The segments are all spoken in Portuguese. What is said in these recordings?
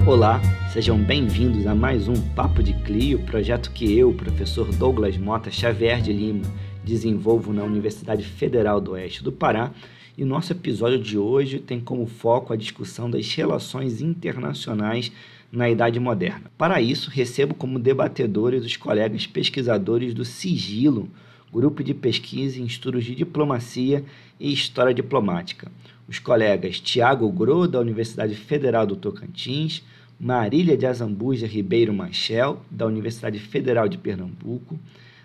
Olá, sejam bem-vindos a mais um Papo de Clio, projeto que eu, professor Douglas Mota Xavier de Lima, desenvolvo na Universidade Federal do Oeste do Pará, e nosso episódio de hoje tem como foco a discussão das relações internacionais na Idade Moderna. Para isso, recebo como debatedores os colegas pesquisadores do Sigilo, Grupo de Pesquisa em Estudos de Diplomacia e História Diplomática, os colegas Tiago Gro, da Universidade Federal do Tocantins, Marília de Azambuja Ribeiro Machel, da Universidade Federal de Pernambuco,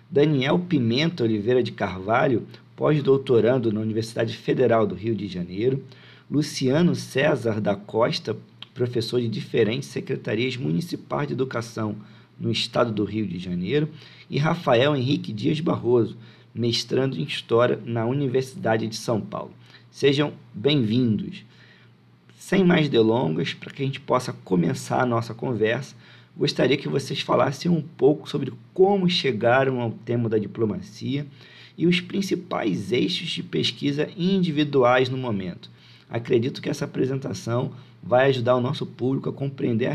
Daniel Pimenta Oliveira de Carvalho, pós-doutorando na Universidade Federal do Rio de Janeiro, Luciano César da Costa, professor de diferentes secretarias municipais de educação no estado do Rio de Janeiro, e Rafael Henrique Dias Barroso, mestrando em História na Universidade de São Paulo. Sejam bem-vindos. Sem mais delongas, para que a gente possa começar a nossa conversa, gostaria que vocês falassem um pouco sobre como chegaram ao tema da diplomacia e os principais eixos de pesquisa individuais no momento. Acredito que essa apresentação vai ajudar o nosso público a compreender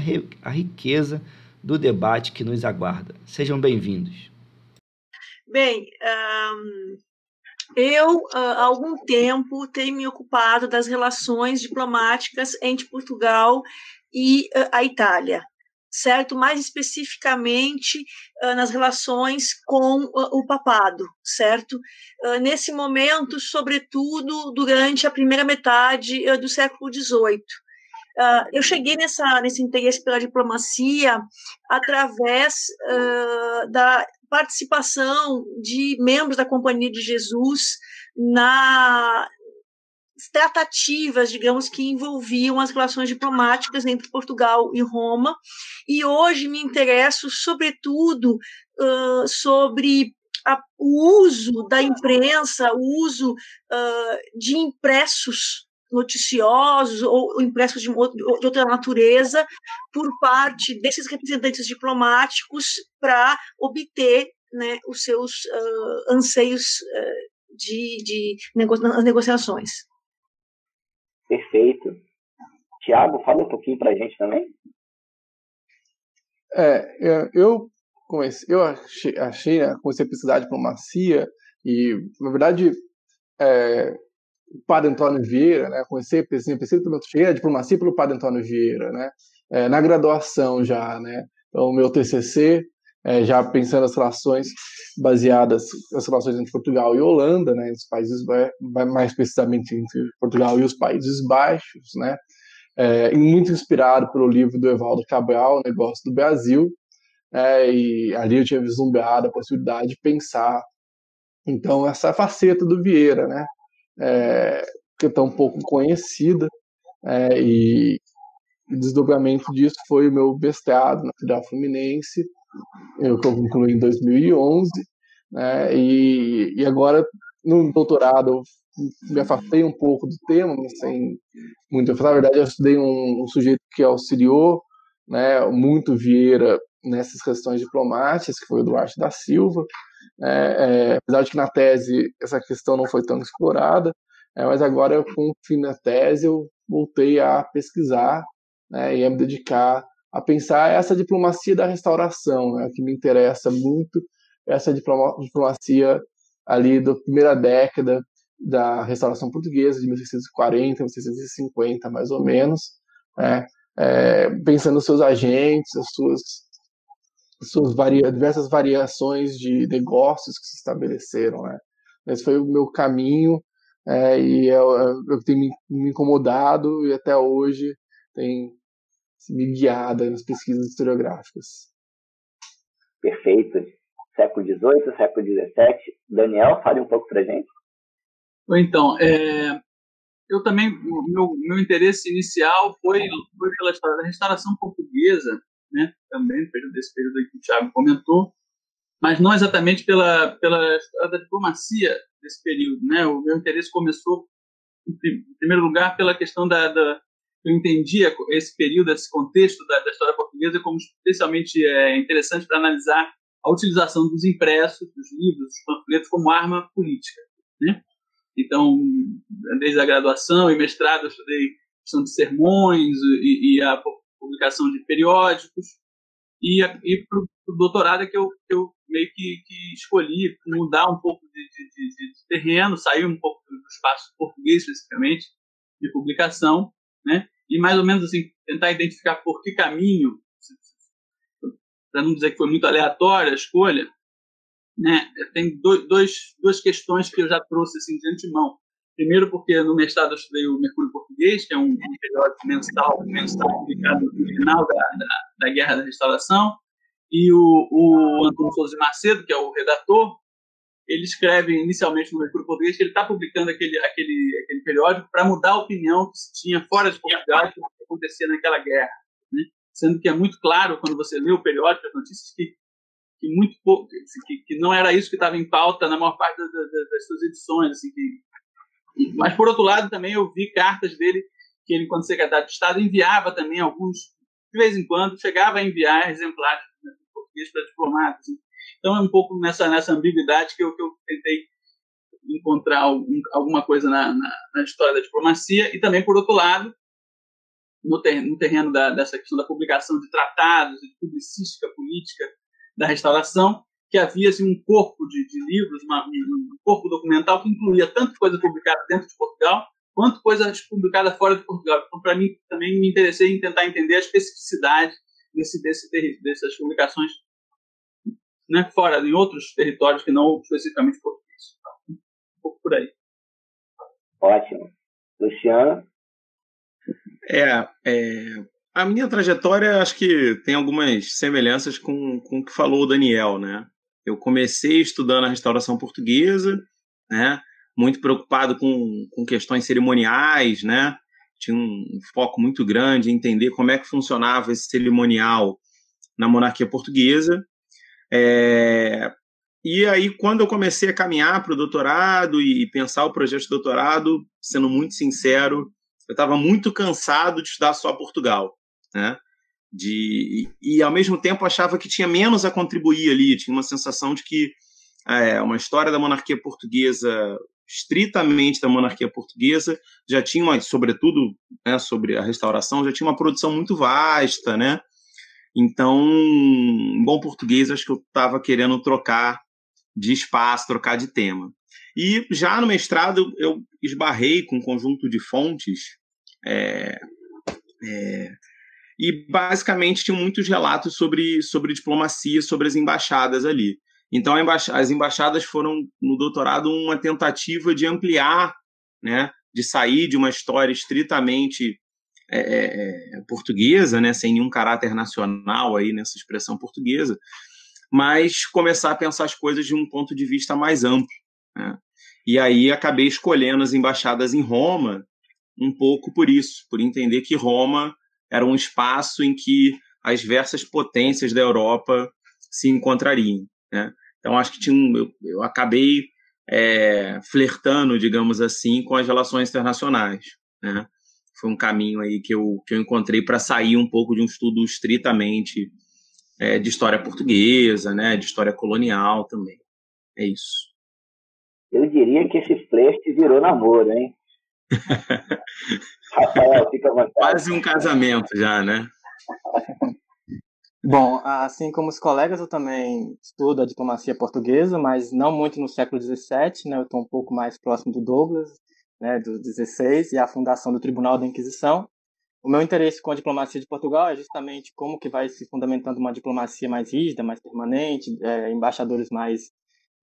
a riqueza do debate que nos aguarda. Sejam bem-vindos. Bem, eu, há algum tempo, tenho me ocupado das relações diplomáticas entre Portugal e a Itália, certo? Mais especificamente nas relações com o papado, certo? Nesse momento, sobretudo durante a primeira metade do século XVIII. Eu cheguei nesse interesse pela diplomacia através da participação de membros da Companhia de Jesus nas tratativas, digamos, que envolviam as relações diplomáticas entre Portugal e Roma, e hoje me interesso, sobretudo, sobre o uso da imprensa, o uso de impressos noticiosos ou impressos de outra natureza por parte desses representantes diplomáticos para obter, né, os seus anseios nas negociações. Perfeito. Tiago, fala um pouquinho para a gente também. Eu comecei a pesquisar diplomacia e, na verdade, o Padre Antônio Vieira, né? Cheguei a diplomacia pelo Padre Antônio Vieira, né? Na graduação já, né? Então, o meu TCC, já pensando nas relações baseadas nas relações entre Portugal e Holanda, né? Os países, mais precisamente entre Portugal e os Países Baixos, né? E muito inspirado pelo livro do Evaldo Cabral, O Negócio do Brasil, e ali eu tinha vislumbrado a possibilidade de pensar, então, essa faceta do Vieira, né? Que é tão pouco conhecida, e o desdobramento disso foi o meu mestrado na Federal Fluminense, que eu concluí em 2011, né, e agora no doutorado eu me afastei um pouco do tema, mas sem muito. Na verdade, eu estudei um sujeito que auxiliou, né, muito Vieira nessas questões diplomáticas, que foi o Duarte da Silva, apesar de que na tese essa questão não foi tão explorada, mas agora, com o fim da tese, eu voltei a pesquisar, né, e a me dedicar a pensar essa diplomacia da restauração, né, que me interessa muito, essa diplomacia ali da primeira década da restauração portuguesa, de 1640, 1650, mais ou menos, né, pensando nos seus agentes, as suas diversas variações de negócios que se estabeleceram, né? Esse foi o meu caminho, e eu tenho me incomodado e até hoje tem me guiado nas pesquisas historiográficas. Perfeito. Século XVIII, século XVII. Daniel, fale um pouco para a gente. Então, eu também, meu interesse inicial foi pela história da restauração portuguesa, né, também desse período aí que o Thiago comentou, mas não exatamente pela história da diplomacia desse período, né? O meu interesse começou, em primeiro lugar, pela questão eu entendia esse período, esse contexto da história portuguesa como especialmente interessante para analisar a utilização dos impressos, dos livros, dos panfletos como arma política, né? Então, desde a graduação e mestrado, eu estudei questão de sermões e a publicação de periódicos, e para o doutorado é que eu meio que escolhi mudar um pouco de terreno, sair um pouco do espaço português, especificamente, de publicação, né? E mais ou menos assim, tentar identificar por que caminho, para não dizer que foi muito aleatória a escolha, né? Tem duas questões que eu já trouxe assim, de antemão. Primeiro, porque no mestrado eu estudei o Mercúrio Português, que é um periódico mensal publicado no final da Guerra da Restauração, e o Antônio Souza de Macedo, que é o redator, ele escreve inicialmente no Mercúrio Português que ele está publicando aquele periódico para mudar a opinião que se tinha fora de Portugal do que acontecia naquela guerra, né? Sendo que é muito claro, quando você lê o periódico, as notícias, que muito pouco, que não era isso que estava em pauta na maior parte das suas edições, assim, mas, por outro lado, também eu vi cartas dele que ele, quando secretário de Estado, enviava também alguns, de vez em quando, chegava a enviar exemplares de português para diplomatas. Então, é um pouco nessa ambiguidade que eu tentei encontrar alguma coisa na história da diplomacia. E também, por outro lado, no terreno dessa questão da publicação de tratados, de publicística política da restauração, que havia assim, um corpo de livros, um corpo documental que incluía tanto coisa publicada dentro de Portugal, quanto coisa publicada fora de Portugal. Então, para mim, também me interessei em tentar entender a especificidade dessas publicações, né, fora, em outros territórios que não especificamente português. Um pouco por aí. Ótimo. Luciano? A minha trajetória, acho que tem algumas semelhanças com o que falou o Daniel, né? Eu comecei estudando a restauração portuguesa, né? Muito preocupado com questões cerimoniais, né? Tinha um foco muito grande em entender como é que funcionava esse cerimonial na monarquia portuguesa. E aí, quando eu comecei a caminhar para o doutorado e pensar o projeto de doutorado, sendo muito sincero, eu estava muito cansado de estudar só Portugal, né? E ao mesmo tempo achava que tinha menos a contribuir ali, tinha uma sensação de que uma história da monarquia portuguesa, estritamente da monarquia portuguesa, já tinha, sobretudo, né, sobre a restauração, já tinha uma produção muito vasta, né? Então, em bom português, acho que eu estava querendo trocar de espaço, trocar de tema. E já no mestrado eu esbarrei com um conjunto de fontes e basicamente tinha muitos relatos sobre diplomacia, sobre as embaixadas ali. Então as embaixadas foram, no doutorado, uma tentativa de ampliar, né, de sair de uma história estritamente portuguesa, né, sem nenhum caráter nacional aí nessa expressão portuguesa, mas começar a pensar as coisas de um ponto de vista mais amplo, né? E aí acabei escolhendo as embaixadas em Roma um pouco por isso, por entender que Roma era um espaço em que as diversas potências da Europa se encontrariam, né? Então, acho que eu acabei flertando, digamos assim, com as relações internacionais, né? Foi um caminho aí que eu encontrei para sair um pouco de um estudo estritamente de história portuguesa, né? De história colonial também. É isso. Eu diria que esse flerte virou namoro, hein? Rafael, fica à vontade. Quase um casamento já, né? Bom, assim como os colegas, eu também estudo a diplomacia portuguesa, mas não muito no século XVII, né? Eu estou um pouco mais próximo do Douglas, né, do XVI, e a fundação do Tribunal da Inquisição. O meu interesse com a diplomacia de Portugal é justamente como que vai se fundamentando uma diplomacia mais rígida, mais permanente, embaixadores mais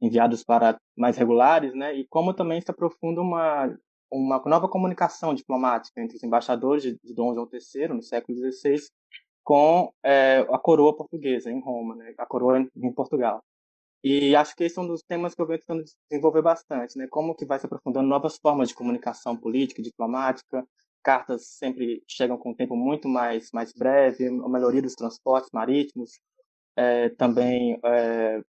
enviados para mais regulares, né? E como também se aprofunda uma nova comunicação diplomática entre os embaixadores de Dom João III, no século XVI, com a coroa portuguesa em Roma, né? A coroa em Portugal. E acho que esse é um dos temas que eu venho tentando desenvolver bastante, né? Como que vai se aprofundando novas formas de comunicação política, diplomática. Cartas sempre chegam com um tempo muito mais breve, a melhoria dos transportes marítimos, também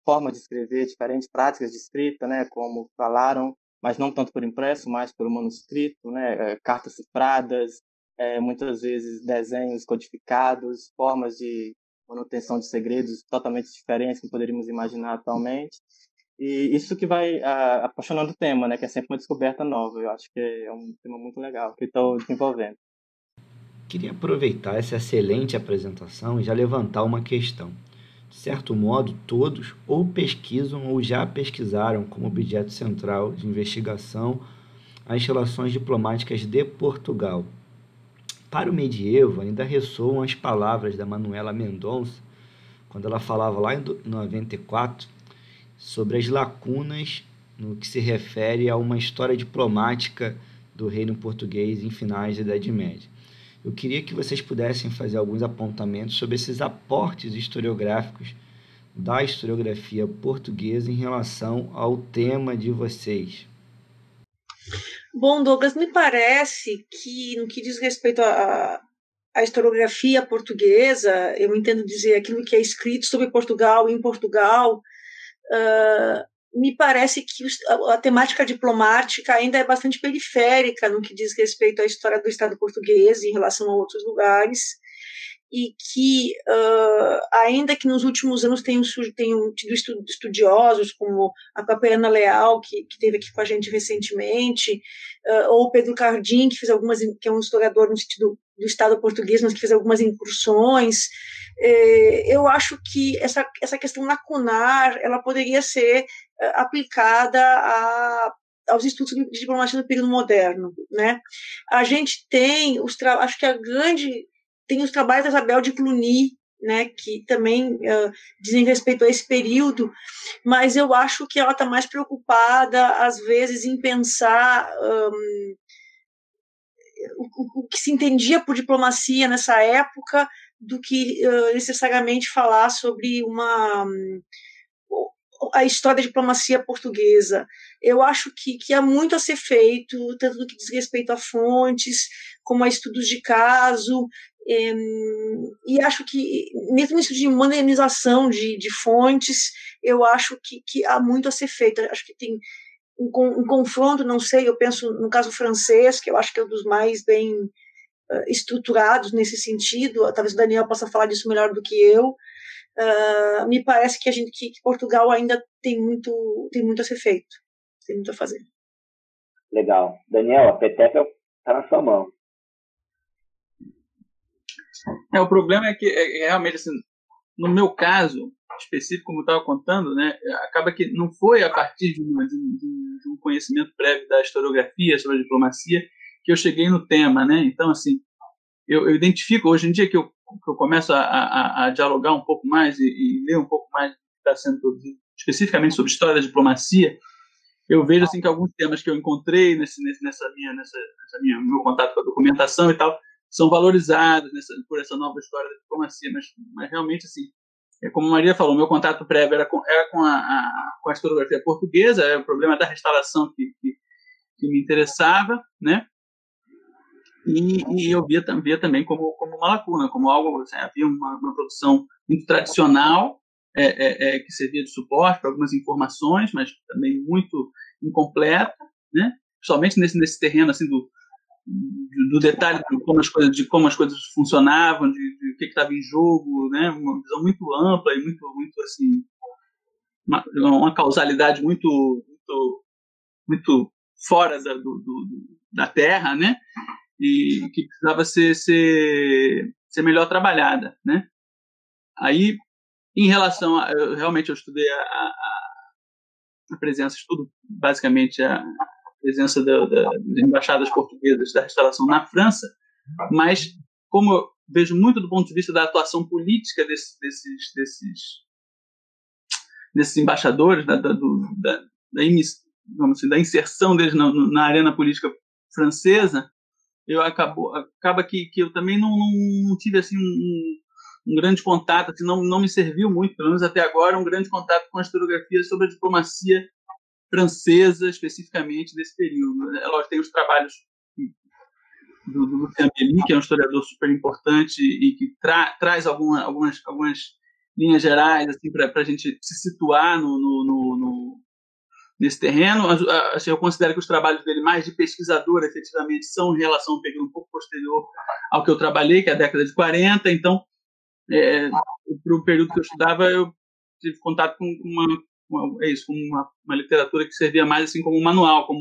forma de escrever, diferentes práticas de escrita, né? Como falaram, mas não tanto por impresso, mas pelo manuscrito, né? Cartas cifradas, muitas vezes desenhos codificados, formas de manutenção de segredos totalmente diferentes que poderíamos imaginar atualmente. E isso que vai apaixonando o tema, né? Que é sempre uma descoberta nova. Eu acho que é um tema muito legal que estou desenvolvendo. Queria aproveitar essa excelente apresentação e já levantar uma questão. De certo modo, todos ou pesquisam ou já pesquisaram como objeto central de investigação as relações diplomáticas de Portugal. Para o medievo, ainda ressoam as palavras da Manuela Mendonça, quando ela falava lá em 94 sobre as lacunas no que se refere a uma história diplomática do reino português em finais da Idade Média. Eu queria que vocês pudessem fazer alguns apontamentos sobre esses aportes historiográficos da historiografia portuguesa em relação ao tema de vocês. Bom, Douglas, me parece que, no que diz respeito à historiografia portuguesa, eu entendo dizer aquilo que é escrito sobre Portugal, em Portugal, me parece que a temática diplomática ainda é bastante periférica no que diz respeito à história do Estado português em relação a outros lugares, e que, ainda que nos últimos anos tenham tido estudiosos, como a própria Ana Leal, que esteve aqui com a gente recentemente, ou o Pedro Cardim, que é um historiador no sentido do Estado português, mas que fez algumas incursões. Eu acho que essa questão lacunar ela poderia ser aplicada aos estudos de diplomacia no período moderno, né? A gente tem acho que tem os trabalhos da Isabel de Cluny, né, que também dizem respeito a esse período, mas eu acho que ela está mais preocupada, às vezes, em pensar o que se entendia por diplomacia nessa época, do que necessariamente falar sobre a história da diplomacia portuguesa. Eu acho que há muito a ser feito, tanto no que diz respeito a fontes, como a estudos de caso, e acho que, mesmo isso de modernização de fontes, eu acho que há muito a ser feito. Acho que tem um confronto, não sei, eu penso no caso francês, que eu acho que é um dos mais bem estruturados nesse sentido, talvez o Daniel possa falar disso melhor do que eu. Me parece que Portugal ainda tem muito a ser feito, tem muito a fazer. Legal. Daniel, a peteca está na sua mão. O problema é que realmente, assim, no meu caso específico, como eu estava contando, né, acaba que não foi a partir de um conhecimento prévio da historiografia sobre a diplomacia que eu cheguei no tema, né? Então, assim, eu identifico, hoje em dia que eu começo a dialogar um pouco mais e ler um pouco mais do que está sendo produzido, especificamente sobre história da diplomacia, eu vejo assim, que alguns temas que eu encontrei meu contato com a documentação e tal, são valorizados por essa nova história da diplomacia, mas realmente, assim, como a Maria falou, meu contato prévio era com a historiografia portuguesa, o problema da restauração que me interessava, né? E eu via também como uma lacuna, como algo, assim, havia uma produção muito tradicional, que servia de suporte para algumas informações, mas também muito incompleta, né? Principalmente nesse terreno assim do detalhe de como as coisas funcionavam, de o que estava em jogo, né? Uma visão muito ampla e muito assim, uma causalidade muito fora da Terra, né? E que precisava ser melhor trabalhada, né? Aí, em relação realmente eu estudei a presença, estudo basicamente a presença das embaixadas portuguesas da restauração na França, mas como eu vejo muito do ponto de vista da atuação política desses embaixadores, da inserção deles na arena política francesa, acaba que eu também não tive assim um grande contato, assim, não me serviu muito, pelo menos até agora, um grande contato com a historiografia sobre a diplomacia francesa, especificamente desse período. Lógico, tem os trabalhos do Lucien Bellin, que é um historiador super importante e que traz algumas linhas gerais assim, para a gente se situar nesse terreno. Assim, eu considero que os trabalhos dele, mais de pesquisador, efetivamente, são em relação a um período um pouco posterior ao que eu trabalhei, que é a década de 40. Então, para o período que eu estudava, eu tive contato com uma literatura que servia mais assim como um manual, como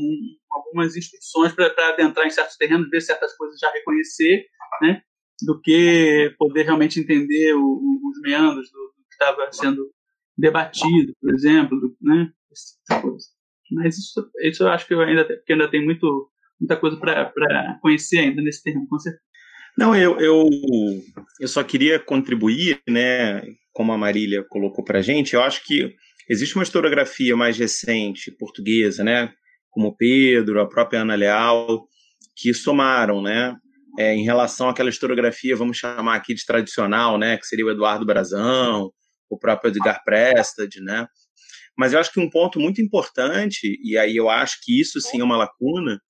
algumas instruções para adentrar em certos terrenos, ver certas coisas, já reconhecer, né? do que poder realmente entender os meandros do que estava sendo debatido, por exemplo, né? Esse tipo de coisa. Mas isso eu acho que ainda tem muita coisa para conhecer ainda nesse terreno, com certeza. Não, eu só queria contribuir, né, como a Marília colocou para a gente. Eu acho que existe uma historiografia mais recente, portuguesa, né, como o Pedro, a própria Ana Leal, que somaram, né, em relação àquela historiografia, vamos chamar aqui de tradicional, né, que seria o Eduardo Brazão, o próprio Edgar Prestad, né. Mas eu acho que um ponto muito importante, e aí eu acho que isso sim é uma lacuna,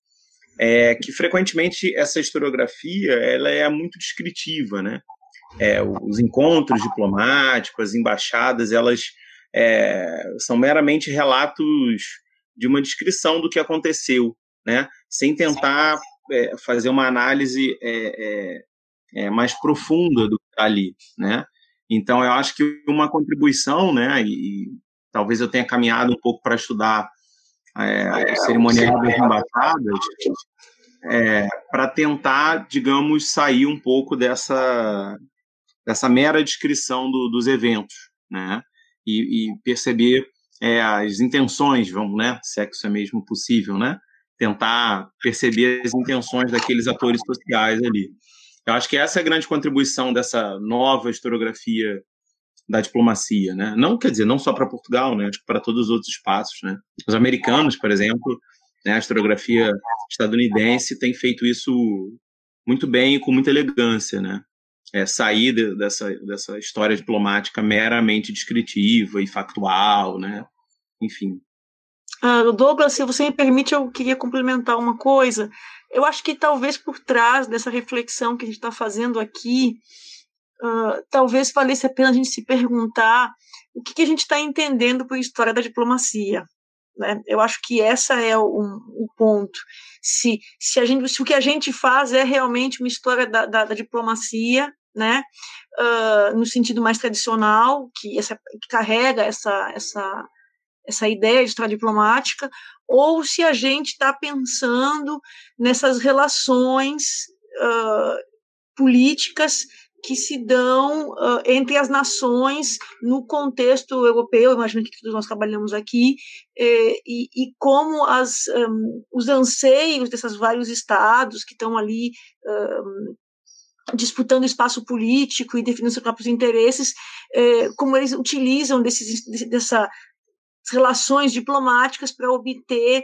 é que frequentemente essa historiografia ela é muito descritiva, né? Os encontros diplomáticos, as embaixadas, elas são meramente relatos de uma descrição do que aconteceu, né? Sem tentar fazer uma análise mais profunda do que está ali, né? Então, eu acho que uma contribuição, né? E talvez eu tenha caminhado um pouco para estudar o cerimonial das embaixadas, para tentar, digamos, sair um pouco dessa mera descrição dos eventos, né? E perceber as intenções, né? Se é que isso é mesmo possível, né? Tentar perceber as intenções daqueles atores sociais ali. Eu acho que essa é a grande contribuição dessa nova historiografia da diplomacia, né? Não, quer dizer, não só para Portugal, né? Acho que para todos os outros espaços, né? Os americanos, por exemplo, né? A historiografia estadunidense tem feito isso muito bem e com muita elegância, né? Sair dessa história diplomática meramente descritiva e factual, né? Enfim. Douglas, se você me permite, eu queria complementar uma coisa. Eu acho que talvez por trás dessa reflexão que a gente está fazendo aqui, talvez valesse a pena a gente se perguntar o que a gente está entendendo por história da diplomacia, né? Eu acho que essa é o ponto. Se o que a gente faz é realmente uma história da diplomacia, né? No sentido mais tradicional, que carrega essa ideia de história diplomática, ou se a gente está pensando nessas relações políticas que se dão entre as nações no contexto europeu, imagino que todos nós trabalhamos aqui, e como os anseios desses vários estados que estão ali disputando espaço político e definindo seus próprios interesses, como eles utilizam dessas relações diplomáticas para obter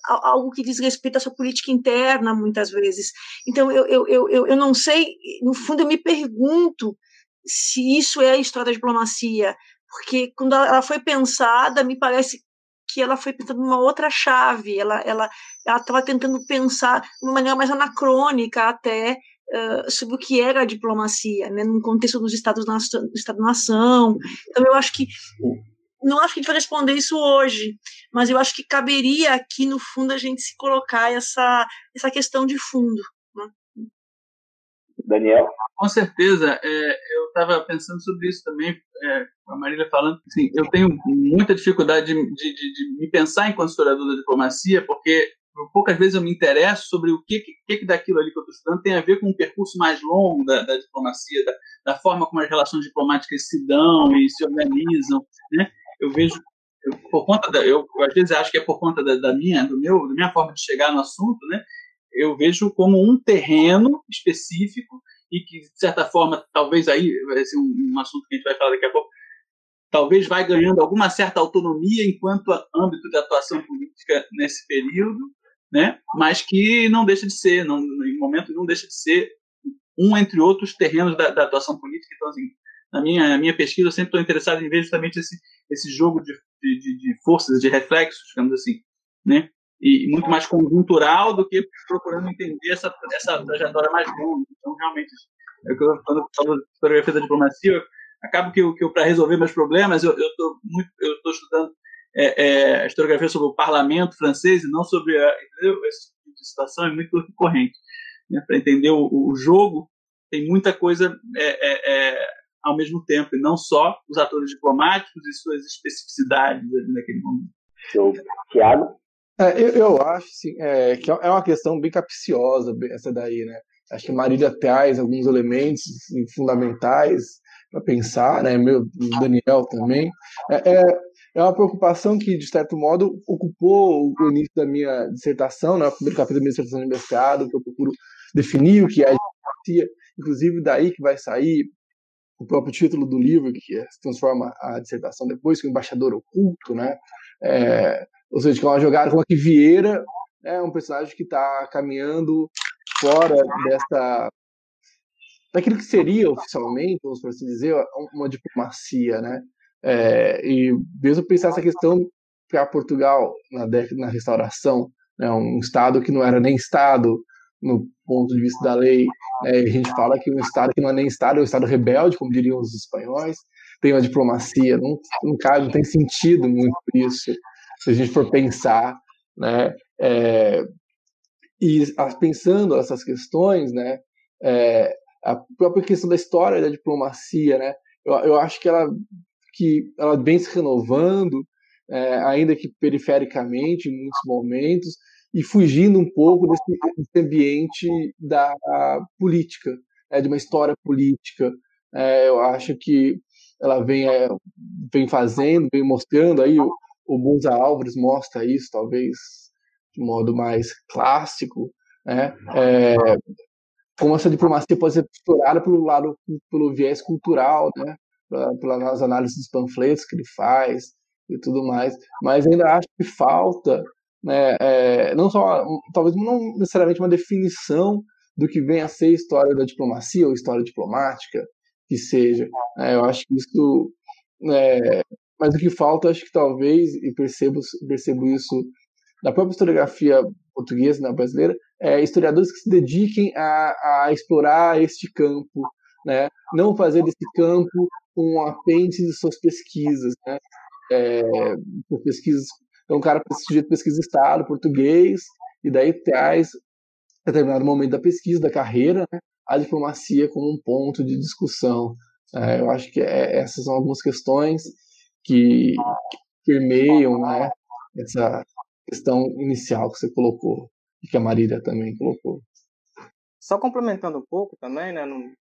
algo que diz respeito à sua política interna, muitas vezes. Então, eu não sei, no fundo, eu me pergunto se isso é a história da diplomacia, porque quando ela foi pensada, me parece que ela foi pensando numa outra chave, ela estava tentando pensar de uma maneira mais anacrônica até, sobre o que era a diplomacia, né, no contexto dos Estado-nação. Então, eu acho que não acho que a gente vai responder isso hoje, mas eu acho que caberia aqui, no fundo, a gente se colocar essa questão de fundo, né? Daniel? Com certeza. Eu estava pensando sobre isso também, com a Marília falando. Assim, eu tenho muita dificuldade de me pensar enquanto historiador da diplomacia, porque poucas vezes eu me interesso sobre o que daquilo ali que eu estou estudando tem a ver com um percurso mais longo da diplomacia, da forma como as relações diplomáticas se dão e se organizam, né? Eu vejo, por conta eu às vezes acho que é por conta da minha forma de chegar no assunto, né? Eu vejo como um terreno específico e que, de certa forma, talvez aí vai ser um assunto que a gente vai falar daqui a pouco, talvez vai ganhando alguma certa autonomia enquanto âmbito de atuação política nesse período, né? Mas que não deixa de ser, em momento não deixa de ser um entre outros terrenos da atuação política. Então, assim, na minha pesquisa, eu sempre estou interessado em ver justamente esse jogo de forças, de reflexos, digamos assim, né? E muito mais conjuntural do que procurando entender essa trajetória mais longa. Então, realmente, quando eu falo de historiografia da diplomacia, acaba que eu para resolver meus problemas, eu estou estudando a historiografia sobre o parlamento francês e não sobre esse tipo de situação, é muito recorrente. Né? Para entender o jogo, tem muita coisa ao mesmo tempo, e não só os atores diplomáticos e suas especificidades ali naquele momento. Show. Tiago? Eu acho assim, que é uma questão bem capciosa essa daí, né? Acho que a Marília traz alguns elementos fundamentais para pensar, né? O Daniel também. É uma preocupação que, de certo modo, ocupou o início da minha dissertação, né? O primeiro capítulo da minha dissertação de mestrado, que eu procuro definir o que é a diplomacia, inclusive daí que vai sair o próprio título do livro, que se transforma a dissertação depois, que é o embaixador oculto, né? Ou seja, que é uma jogada como a que Vieira é um personagem que está caminhando fora daquilo que seria oficialmente, vamos por assim dizer, uma diplomacia, né? E mesmo pensar essa questão para Portugal na Restauração, né? Um Estado que não era nem Estado no ponto de vista da lei, a gente fala que um Estado que não é nem Estado é um Estado rebelde, como diriam os espanhóis, tem uma diplomacia, não tem sentido muito isso, se a gente for pensar, né? E pensando essas questões, né? A própria questão da história da diplomacia, né? Eu acho que ela vem se renovando, ainda que perifericamente, em muitos momentos, e fugindo um pouco desse ambiente da política, de uma história política. Eu acho que ela vem fazendo, vem mostrando, aí o Bunza Álvares mostra isso, talvez de modo mais clássico, né? Como essa diplomacia pode ser explorada pelo viés cultural, né? Pelas análises dos panfletos que ele faz e tudo mais, mas ainda acho que falta, né, não só, talvez não necessariamente uma definição do que vem a ser história da diplomacia ou história diplomática, que seja. Eu acho que isso, mas o que falta, acho que talvez, e percebo isso da própria historiografia portuguesa, na brasileira, historiadores que se dediquem a explorar este campo, né? Não fazer desse campo um apêndice de suas pesquisas, né? Pesquisas, então, um cara sujeito pesquisa Estado português, e daí traz, em determinado momento da pesquisa, da carreira, né, a diplomacia como um ponto de discussão. Eu acho que essas são algumas questões que permeiam, né, essa questão inicial que você colocou, e que a Marília também colocou. Só complementando um pouco também, né,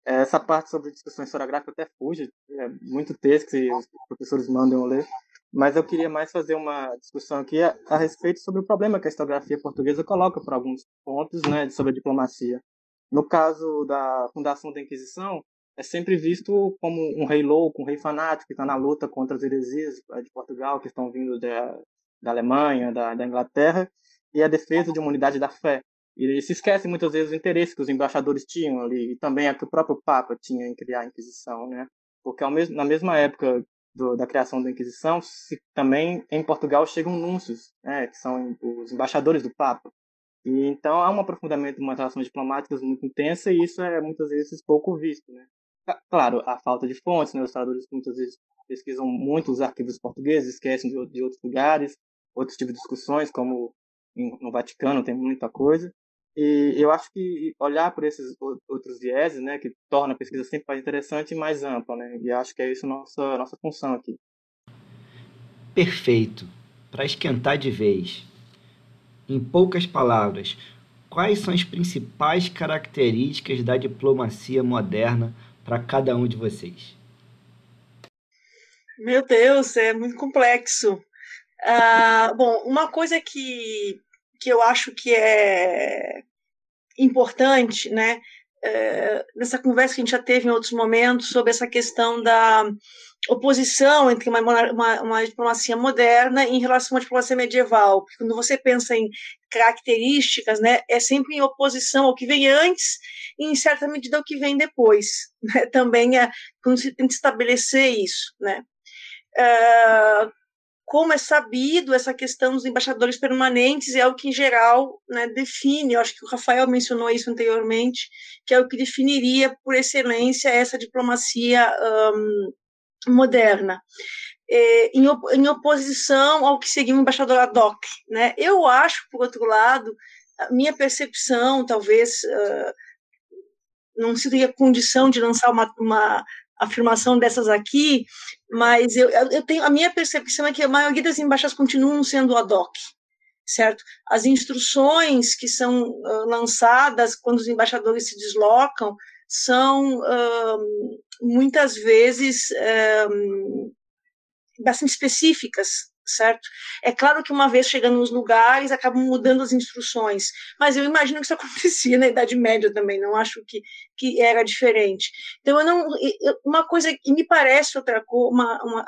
essa parte sobre discussão historiográfica até fuge, muito texto que os professores mandam eu ler, mas eu queria mais fazer uma discussão aqui a respeito sobre o problema que a historiografia portuguesa coloca para alguns pontos, né, sobre a diplomacia. No caso da fundação da Inquisição, é sempre visto como um rei louco, um rei fanático que está na luta contra as heresias de Portugal, que estão vindo da Alemanha, da Inglaterra, e a defesa de uma unidade da fé. E se esquece muitas vezes o interesse que os embaixadores tinham ali, e também a que o próprio Papa tinha em criar a Inquisição, né? Porque na mesma época da criação da Inquisição, também em Portugal chegam núncios, né, que são os embaixadores do Papa. E então há um aprofundamento de umas relações diplomáticas muito intensa, e isso é muitas vezes pouco visto, né? Claro, a falta de fontes, né? Os historiadores muitas vezes pesquisam muito os arquivos portugueses, esquecem de outros lugares, outros tipos de discussões, como no Vaticano tem muita coisa. E eu acho que olhar por esses outros vieses, né, que torna a pesquisa sempre mais interessante e mais ampla, né? E acho que é isso nossa função aqui. Perfeito. Para esquentar de vez, em poucas palavras, quais são as principais características da diplomacia moderna para cada um de vocês? Meu Deus, é muito complexo. Bom, uma coisa que eu acho que é importante, né, nessa conversa que a gente já teve em outros momentos sobre essa questão da oposição entre uma diplomacia moderna em relação à diplomacia medieval, porque quando você pensa em características, né, é sempre em oposição ao que vem antes e, em certa medida, ao que vem depois, né? Também quando se tem que estabelecer isso, né? Como é sabido, essa questão dos embaixadores permanentes é o que, em geral, né, define, eu acho que o Rafael mencionou isso anteriormente, que é o que definiria, por excelência, essa diplomacia moderna, em oposição ao que seria um embaixador ad hoc, né? Eu acho, por outro lado, a minha percepção, talvez, não seria condição de lançar uma afirmação dessas aqui, mas eu tenho, a minha percepção é que a maioria das embaixadas continuam sendo ad hoc, certo? As instruções que são lançadas quando os embaixadores se deslocam são, muitas vezes, bastante específicas, certo? É claro que uma vez chegando nos lugares, acabam mudando as instruções, mas eu imagino que isso acontecia na Idade Média também, não acho que era diferente. Então, uma coisa que me parece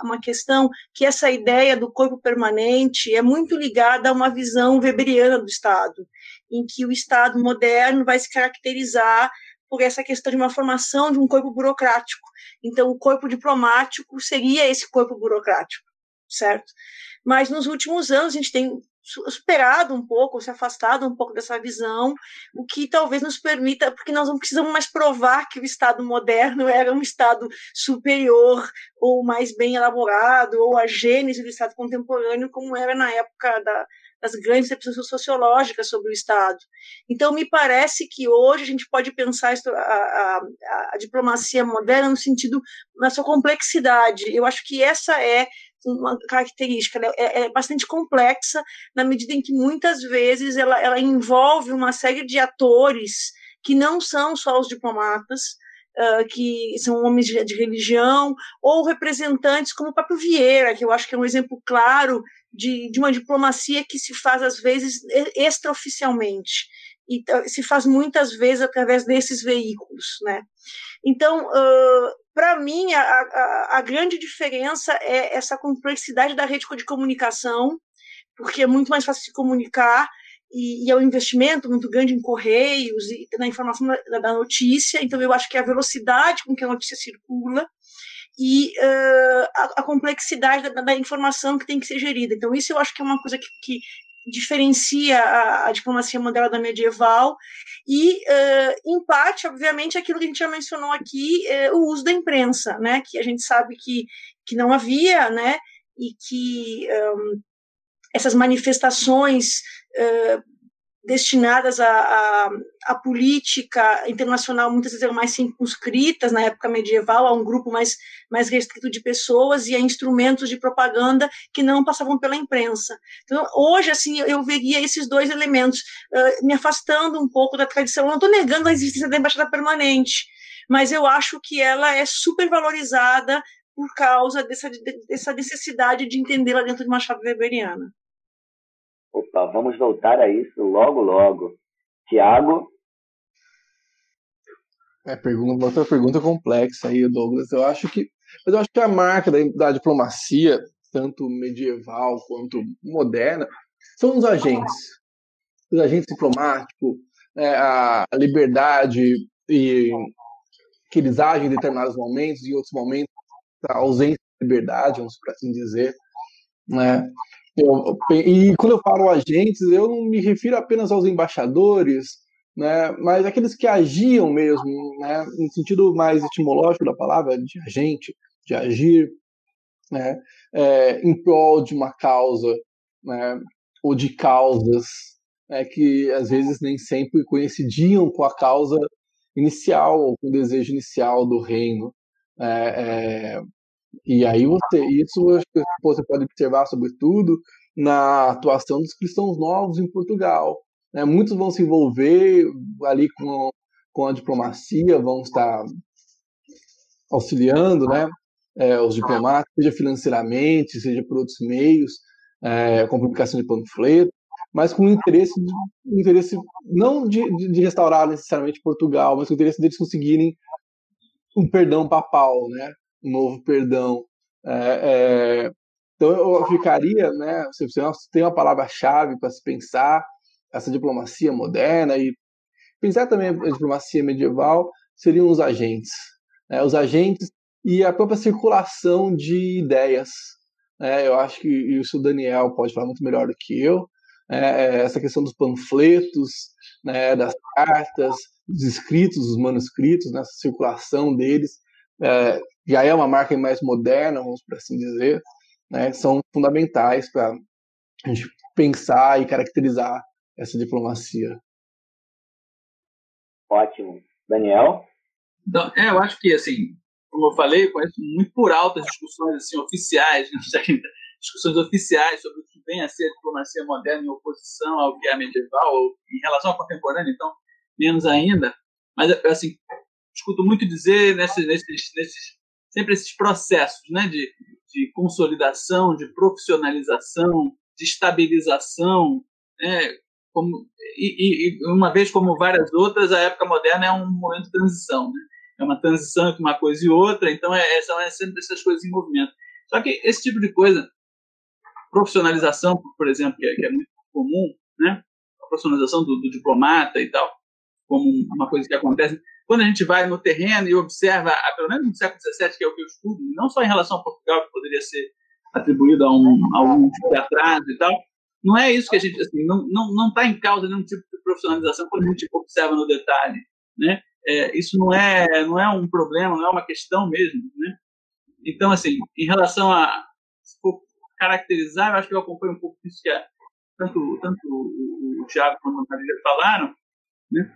uma questão, que essa ideia do corpo permanente é muito ligada a uma visão weberiana do Estado, em que o Estado moderno vai se caracterizar por essa questão de uma formação de um corpo burocrático. Então, o corpo diplomático seria esse corpo burocrático, certo? Mas nos últimos anos a gente tem superado um pouco, se afastado um pouco dessa visão, o que talvez nos permita, porque nós não precisamos mais provar que o Estado moderno era um Estado superior ou mais bem elaborado, ou a gênese do Estado contemporâneo, como era na época das grandes representações sociológicas sobre o Estado. Então, me parece que hoje a gente pode pensar a diplomacia moderna no sentido, na sua complexidade. Eu acho que essa é uma característica, é bastante complexa, na medida em que muitas vezes ela envolve uma série de atores que não são só os diplomatas, que são homens de religião, ou representantes como o próprio Vieira, que eu acho que é um exemplo claro de uma diplomacia que se faz, às vezes, extraoficialmente, e se faz muitas vezes através desses veículos, né? Então, para mim, a grande diferença é essa complexidade da rede de comunicação, porque é muito mais fácil se comunicar, e é um investimento muito grande em correios e na informação da notícia. Então, eu acho que a velocidade com que a notícia circula e a complexidade da informação que tem que ser gerida. Então, isso eu acho que é uma coisa que diferencia a diplomacia moderna da medieval e, em parte, obviamente, aquilo que a gente já mencionou aqui, o uso da imprensa, né, que a gente sabe que não havia, né, e que essas manifestações destinadas à política internacional muitas vezes eram mais circunscritas na época medieval a um grupo mais restrito de pessoas e a instrumentos de propaganda que não passavam pela imprensa. Então, hoje, assim, eu veria esses dois elementos, me afastando um pouco da tradição. Eu não estou negando a existência da embaixada permanente, mas eu acho que ela é supervalorizada por causa dessa necessidade de entendê-la dentro de uma chave weberiana. Opa, vamos voltar a isso logo, logo. Tiago? Outra pergunta complexa aí, Douglas. Mas eu acho que a marca da diplomacia, tanto medieval quanto moderna, são os agentes. Os agentes diplomáticos, a liberdade e que eles agem em determinados momentos, e em outros momentos a ausência de liberdade, vamos por assim dizer, né? E quando eu falo agentes, eu não me refiro apenas aos embaixadores, né, mas aqueles que agiam mesmo, né, no sentido mais etimológico da palavra, de agente, de agir, né, em prol de uma causa, né, ou de causas, que às vezes nem sempre coincidiam com a causa inicial, ou com o desejo inicial do reino. E aí isso você pode observar, sobretudo, na atuação dos cristãos novos em Portugal. Né? Muitos vão se envolver ali com a diplomacia, vão estar auxiliando, né? Os diplomatas, seja financeiramente, seja por outros meios, com publicação de panfleto, mas com o interesse não de restaurar necessariamente Portugal, mas com o interesse deles conseguirem um perdão papal, né? Um novo perdão. Então eu ficaria, né, se você tem uma palavra-chave para se pensar essa diplomacia moderna e pensar também a diplomacia medieval, seriam os agentes. Os agentes e a própria circulação de ideias. Eu acho que isso o Daniel pode falar muito melhor do que eu. Essa questão dos panfletos, né, das cartas, dos escritos, dos manuscritos, nessa circulação deles, já é uma marca mais moderna, vamos por assim dizer, né, são fundamentais para a gente pensar e caracterizar essa diplomacia. Ótimo. Daniel? Então, eu acho que, assim, como eu falei, eu conheço muito por alto as discussões assim, oficiais, a gente discussões oficiais sobre o que vem a ser a diplomacia moderna em oposição ao que é medieval, ou em relação à contemporânea, então, menos ainda. Mas, assim, escuto muito dizer sempre esses processos, né, de consolidação, de profissionalização, de estabilização, né, e uma vez como várias outras, a época moderna é um momento de transição, né? É uma transição entre uma coisa e outra, então são sempre essas coisas em movimento. Só que esse tipo de coisa, profissionalização, por exemplo, que é muito comum, né? A profissionalização do diplomata e tal, como uma coisa que acontece quando a gente vai no terreno e observa, pelo menos no século XVII, que é o que eu estudo, não só em relação a Portugal, que poderia ser atribuído a um de atraso e tal, não é isso que a gente, assim, não está em causa nenhum tipo de profissionalização quando a gente observa no detalhe, né? Isso não é um problema, não é uma questão mesmo, né? Então, assim, em relação se for caracterizar, eu acho que eu acompanho um pouco isso que tanto o Thiago quanto a Marília falaram, né?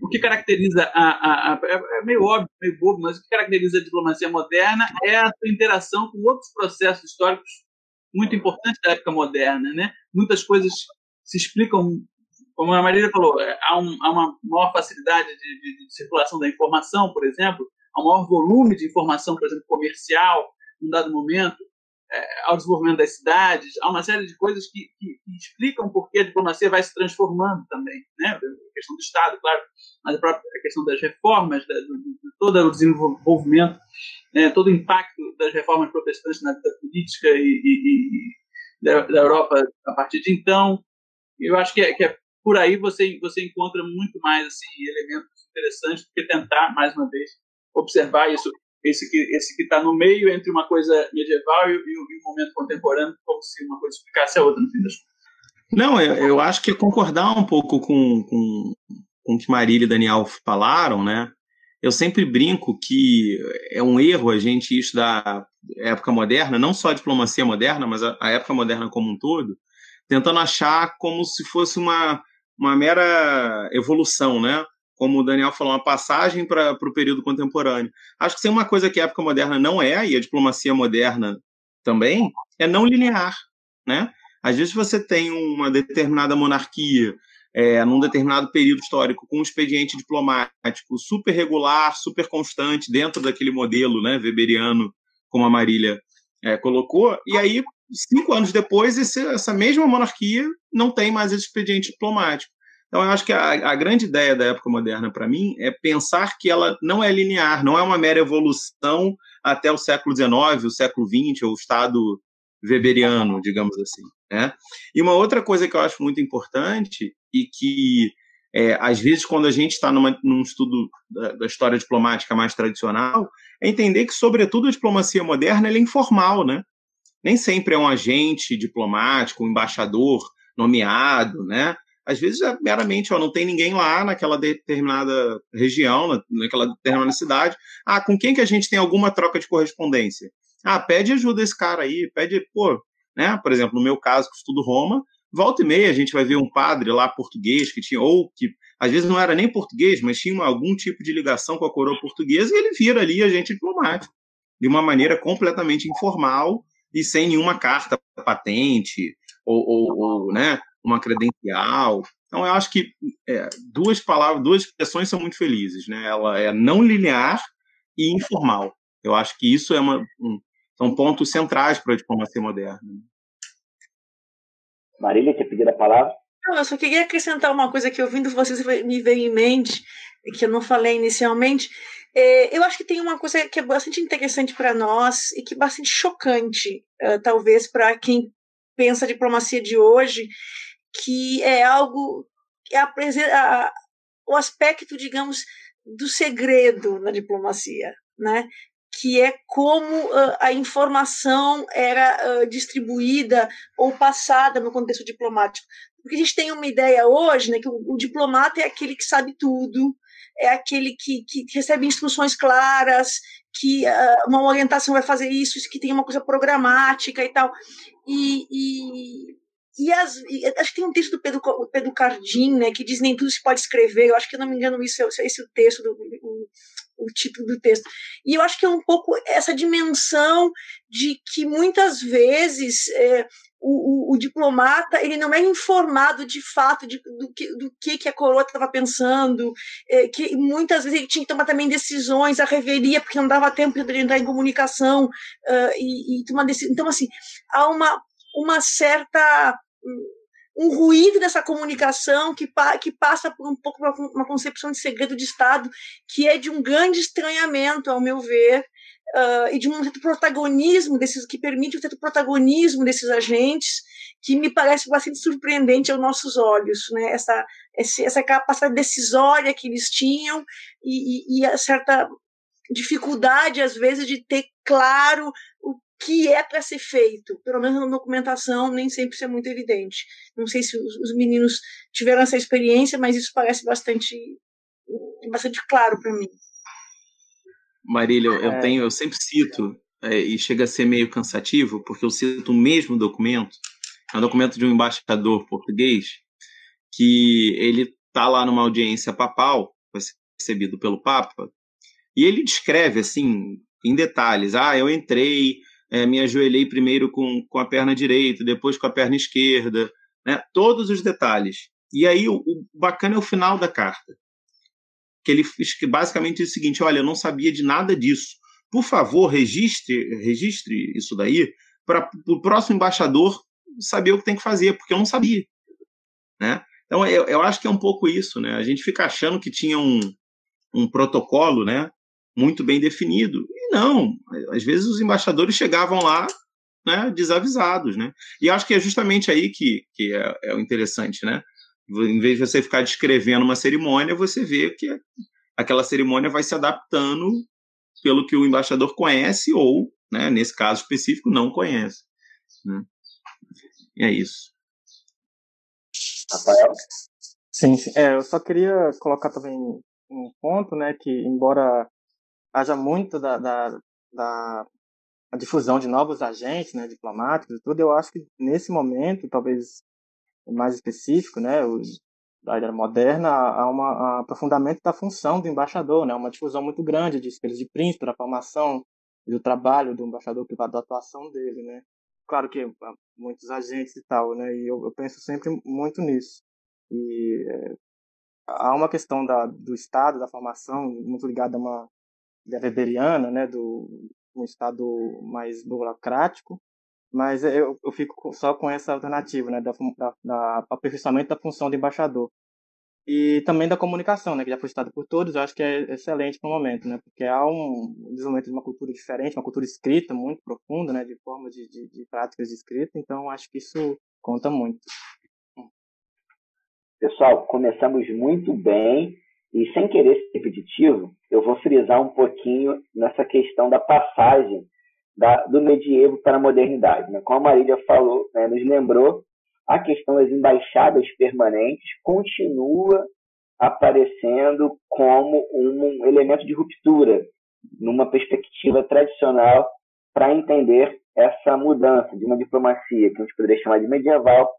O que caracteriza é meio óbvio, meio bobo, mas o que caracteriza a diplomacia moderna é a sua interação com outros processos históricos muito importantes da época moderna, né? Muitas coisas se explicam, como a Marília falou, há uma maior facilidade de circulação da informação, por exemplo, há um maior volume de informação, por exemplo, comercial, num dado momento, ao desenvolvimento das cidades, há uma série de coisas que explicam por que a diplomacia vai se transformando também, né? A questão do Estado, claro, mas a própria questão das reformas, de todo o desenvolvimento, né? Todo o impacto das reformas protestantes na vida política e da Europa a partir de então. Eu acho que por aí você encontra muito mais assim, elementos interessantes do que tentar, mais uma vez, observar isso. Esse que está no meio entre uma coisa medieval e um momento contemporâneo, como se uma coisa explicasse a outra, no fim das contas. Não, eu acho que concordar um pouco com o que Marília e Daniel falaram, né? Eu sempre brinco que é um erro a gente estudar a época moderna, não só a diplomacia moderna, mas a época moderna como um todo, tentando achar como se fosse uma mera evolução, né? Como o Daniel falou, uma passagem para o período contemporâneo. Acho que tem uma coisa que a época moderna não é, e a diplomacia moderna também, é não linear, né? Às vezes você tem uma determinada monarquia, num determinado período histórico, com um expediente diplomático super regular, super constante, dentro daquele modelo, né, weberiano, como a Marília colocou, e aí, 5 anos depois, essa mesma monarquia não tem mais esse expediente diplomático. Então, eu acho que a grande ideia da época moderna, para mim, é pensar que ela não é linear, não é uma mera evolução até o século XIX, o século XX, ou o Estado weberiano, digamos assim, né? E uma outra coisa que eu acho muito importante e que, às vezes, quando a gente está num estudo da história diplomática mais tradicional, é entender que, sobretudo, a diplomacia moderna ela é informal, né? Nem sempre é um agente diplomático, um embaixador nomeado, né? Às vezes é meramente, não tem ninguém lá naquela determinada região, naquela determinada cidade. Com quem que a gente tem alguma troca de correspondência? Pede ajuda a esse cara aí, né? Por exemplo, no meu caso, que estudo Roma, volta e meia a gente vai ver um padre lá português que tinha, ou que às vezes não era nem português, mas tinha algum tipo de ligação com a coroa portuguesa, e ele vira ali agente diplomático, de uma maneira completamente informal e sem nenhuma carta patente ou né, uma credencial. Então, eu acho que duas expressões são muito felizes, né? Ela é não linear e informal. Eu acho que isso são pontos centrais para a diplomacia moderna. Marília, tinha pedido a palavra? Não, eu só queria acrescentar uma coisa que, ouvindo vocês, me veio em mente, que eu não falei inicialmente. Eu acho que tem uma coisa que é bastante interessante para nós e que é bastante chocante, talvez, para quem pensa a diplomacia de hoje, que é algo, o aspecto, digamos, do segredo na diplomacia, né? Que é como a informação era distribuída ou passada no contexto diplomático. Porque a gente tem uma ideia hoje, né, que o diplomata é aquele que sabe tudo, é aquele que recebe instruções claras, que uma orientação vai fazer isso, que tem uma coisa programática e tal. Acho que tem um texto do Pedro Cardim, né, que diz nem tudo se pode escrever. Eu acho que, não me engano, esse é o texto o título do texto. E eu acho que é um pouco essa dimensão de que muitas vezes o diplomata ele não é informado de fato do que a coroa estava pensando, que muitas vezes ele tinha que tomar também decisões, a revelia, porque não dava tempo de entrar em comunicação e tomar decisão. Então, assim, há uma certa... um ruído dessa comunicação que passa por um pouco uma concepção de segredo de Estado que é de um grande estranhamento, ao meu ver, e de um certo protagonismo que permite um certo protagonismo desses agentes, que me parece bastante surpreendente aos nossos olhos, né? Essa capacidade decisória que eles tinham e a certa dificuldade, às vezes, de ter claro o que é para ser feito. Pelo menos na documentação, nem sempre isso é muito evidente. Não sei se os meninos tiveram essa experiência, mas isso parece bastante claro para mim. Marília, eu sempre cito, e chega a ser meio cansativo, porque eu cito o mesmo documento, é um documento de um embaixador português, que ele está lá numa audiência papal, foi recebido pelo Papa, e ele descreve, assim, em detalhes, eu entrei, me ajoelhei primeiro com a perna direita, depois com a perna esquerda, né? Todos os detalhes. E aí o bacana é o final da carta, que ele basicamente diz o seguinte: olha, eu não sabia de nada disso. Por favor, registre isso daí para o próximo embaixador saber o que tem que fazer, porque eu não sabia, né? Então, eu acho que é um pouco isso, né? A gente fica achando que tinha um protocolo, né, muito bem definido. E não, às vezes os embaixadores chegavam lá, né, desavisados, né? E acho que é justamente aí que é o interessante, né? Em vez de você ficar descrevendo uma cerimônia, você vê que aquela cerimônia vai se adaptando pelo que o embaixador conhece ou, né, nesse caso específico, não conhece, né? E é isso. Rafael? Sim. Eu só queria colocar também um ponto, né, que embora haja muito da difusão de novos agentes, né, diplomáticos e tudo, eu acho que nesse momento, talvez mais específico, né, da era moderna, há um aprofundamento da função do embaixador, né, uma difusão muito grande de espelhos de príncipe, da formação e do trabalho do embaixador privado, da atuação dele, né. Claro que há muitos agentes e tal, né, e eu penso sempre muito nisso. E há uma questão do Estado, da formação, muito ligada a uma ideia weberiana, né, um Estado mais burocrático, mas eu fico só com essa alternativa, né, da aperfeiçoamento da função do embaixador. E também da comunicação, né, que já foi citada por todos, eu acho que é excelente para o momento, né, porque há um desenvolvimento de uma cultura diferente, uma cultura escrita muito profunda, né, de forma de práticas de escrita, então acho que isso conta muito. Pessoal, começamos muito bem e, sem querer ser repetitivo, eu vou frisar um pouquinho nessa questão da passagem do medievo para a modernidade, né? Como a Marília falou, né, nos lembrou, a questão das embaixadas permanentes continua aparecendo como um elemento de ruptura numa perspectiva tradicional para entender essa mudança de uma diplomacia que a gente poderia chamar de medieval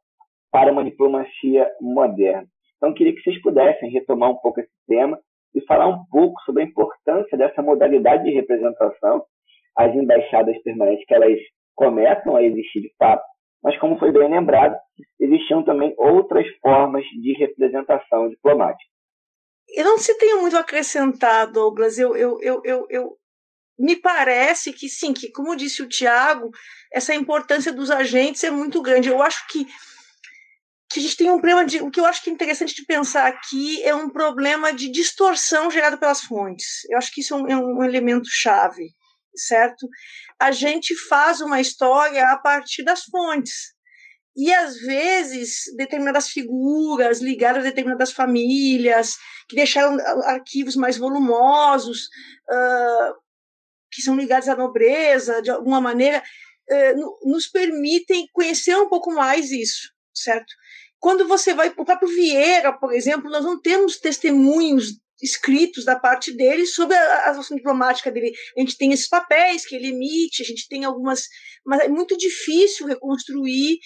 para uma diplomacia moderna. Então, queria que vocês pudessem retomar um pouco esse tema e falar um pouco sobre a importância dessa modalidade de representação, as embaixadas permanentes, que elas começam a existir de fato, mas, como foi bem lembrado, existiam também outras formas de representação diplomática. Eu não sei se tenho muito a acrescentar, Douglas. Me parece que, sim, que, como disse o Tiago, essa importância dos agentes é muito grande. Eu acho que a gente tem um problema o que eu acho que é interessante de pensar aqui é um problema de distorção gerado pelas fontes. Eu acho que isso é um elemento chave, certo? A gente faz uma história a partir das fontes. E, às vezes, determinadas figuras ligadas a determinadas famílias, que deixaram arquivos mais volumosos, que são ligados à nobreza, de alguma maneira, nos permitem conhecer um pouco mais isso, certo? Quando você vai para o próprio Vieira, por exemplo, nós não temos testemunhos escritos da parte dele sobre a ação diplomática dele. A gente tem esses papéis que ele emite, a gente tem algumas... Mas é muito difícil reconstruir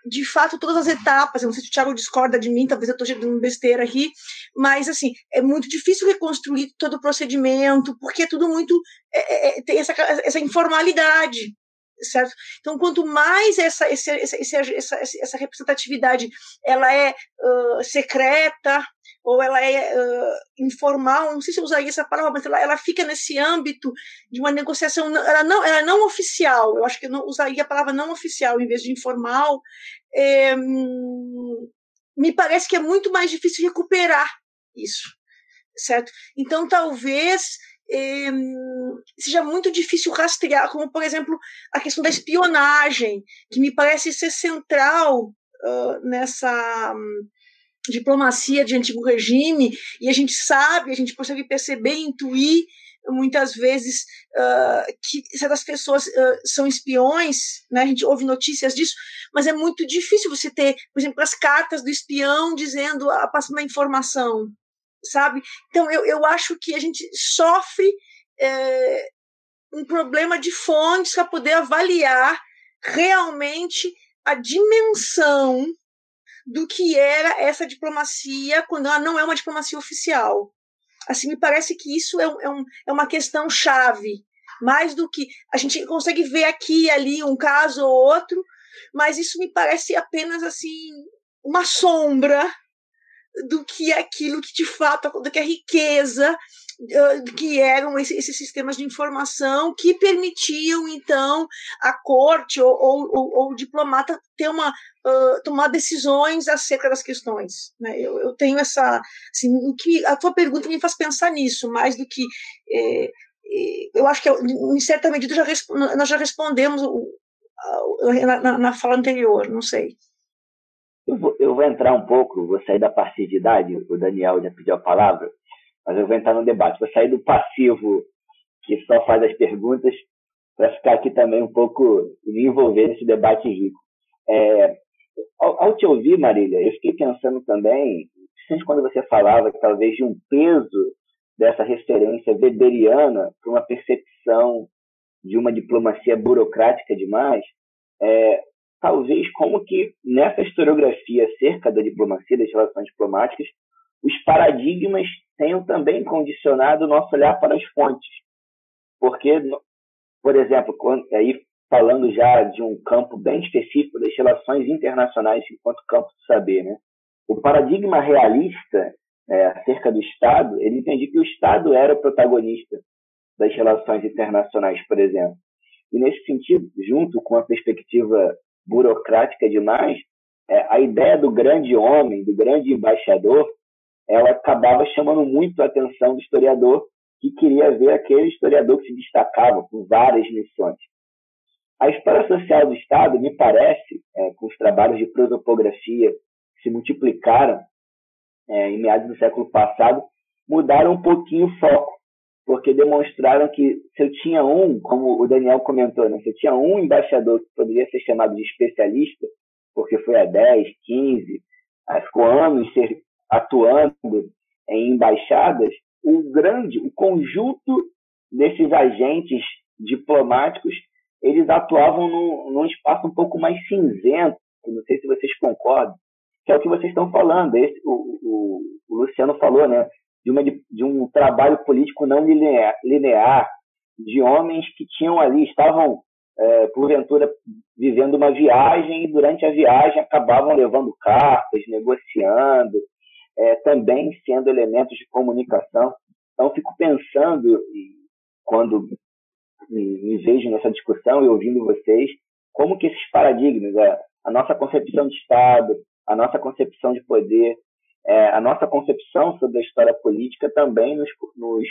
de fato, todas as etapas. Eu não sei se o Thiago discorda de mim, talvez eu estou dando besteira aqui, mas, assim, é muito difícil reconstruir todo o procedimento, porque é tudo muito... tem essa informalidade, certo? Então, quanto mais essa representatividade ela é secreta, ou ela é informal, não sei se eu usaria essa palavra, mas ela fica nesse âmbito de uma negociação, ela não oficial, eu acho que eu não usaria a palavra não oficial em vez de informal, me parece que é muito mais difícil recuperar isso, certo? Então, talvez seja muito difícil rastrear, como, por exemplo, a questão da espionagem, que me parece ser central nessa diplomacia de antigo regime, e a gente sabe, a gente consegue perceber, intuir, muitas vezes, que certas pessoas são espiões, né? A gente ouve notícias disso, mas é muito difícil você ter, por exemplo, as cartas do espião dizendo, passando a informação, sabe? Então, eu acho que a gente sofre um problema de fontes para poder avaliar realmente a dimensão do que era essa diplomacia quando ela não é uma diplomacia oficial. Assim, me parece que isso é uma questão chave, mais do que a gente consegue ver aqui e ali um caso ou outro, mas isso me parece apenas assim uma sombra do que é aquilo que de fato, do que é riqueza, que eram esses sistemas de informação que permitiam, então, a corte ou o diplomata ter tomar decisões acerca das questões, né? Eu tenho essa... Assim, a tua pergunta me faz pensar nisso, mais do que... eu acho que, em certa medida, nós já respondemos na fala anterior, não sei. Eu vou entrar um pouco, vou sair da passividade, o Daniel já pediu a palavra, mas eu vou entrar no debate. Vou sair do passivo, que só faz as perguntas, para ficar aqui também um pouco e me envolver nesse debate rico. Ao te ouvir, Marília, eu fiquei pensando também, principalmente quando você falava que talvez de um peso dessa referência weberiana para uma percepção de uma diplomacia burocrática demais, talvez como que nessa historiografia acerca da diplomacia, das relações diplomáticas, os paradigmas tenham também condicionado o nosso olhar para as fontes. Porque, por exemplo, aí falando já de um campo bem específico das relações internacionais enquanto campo do saber, né? O paradigma realista acerca do Estado, ele entendia que o Estado era o protagonista das relações internacionais, por exemplo. E, nesse sentido, junto com a perspectiva burocrática demais, a ideia do grande homem, do grande embaixador, ela acabava chamando muito a atenção do historiador, que queria ver aquele historiador que se destacava por várias missões. A história social do Estado, me parece, com os trabalhos de prosopografia que se multiplicaram em meados do século passado, mudaram um pouquinho o foco, porque demonstraram que se eu tinha como o Daniel comentou, né, se eu tinha um embaixador que poderia ser chamado de especialista, porque foi há 10, 15, ficou anos atuando em embaixadas, o conjunto desses agentes diplomáticos, eles atuavam num espaço um pouco mais cinzento, não sei se vocês concordam, que é o que vocês estão falando. O Luciano falou, né, de um trabalho político não linear, de homens que estavam, porventura, vivendo uma viagem, e durante a viagem acabavam levando cartas, negociando, também sendo elementos de comunicação. Então, fico pensando, quando me vejo nessa discussão e ouvindo vocês, como que esses paradigmas, a nossa concepção de Estado, a nossa concepção de poder, a nossa concepção sobre a história política também nos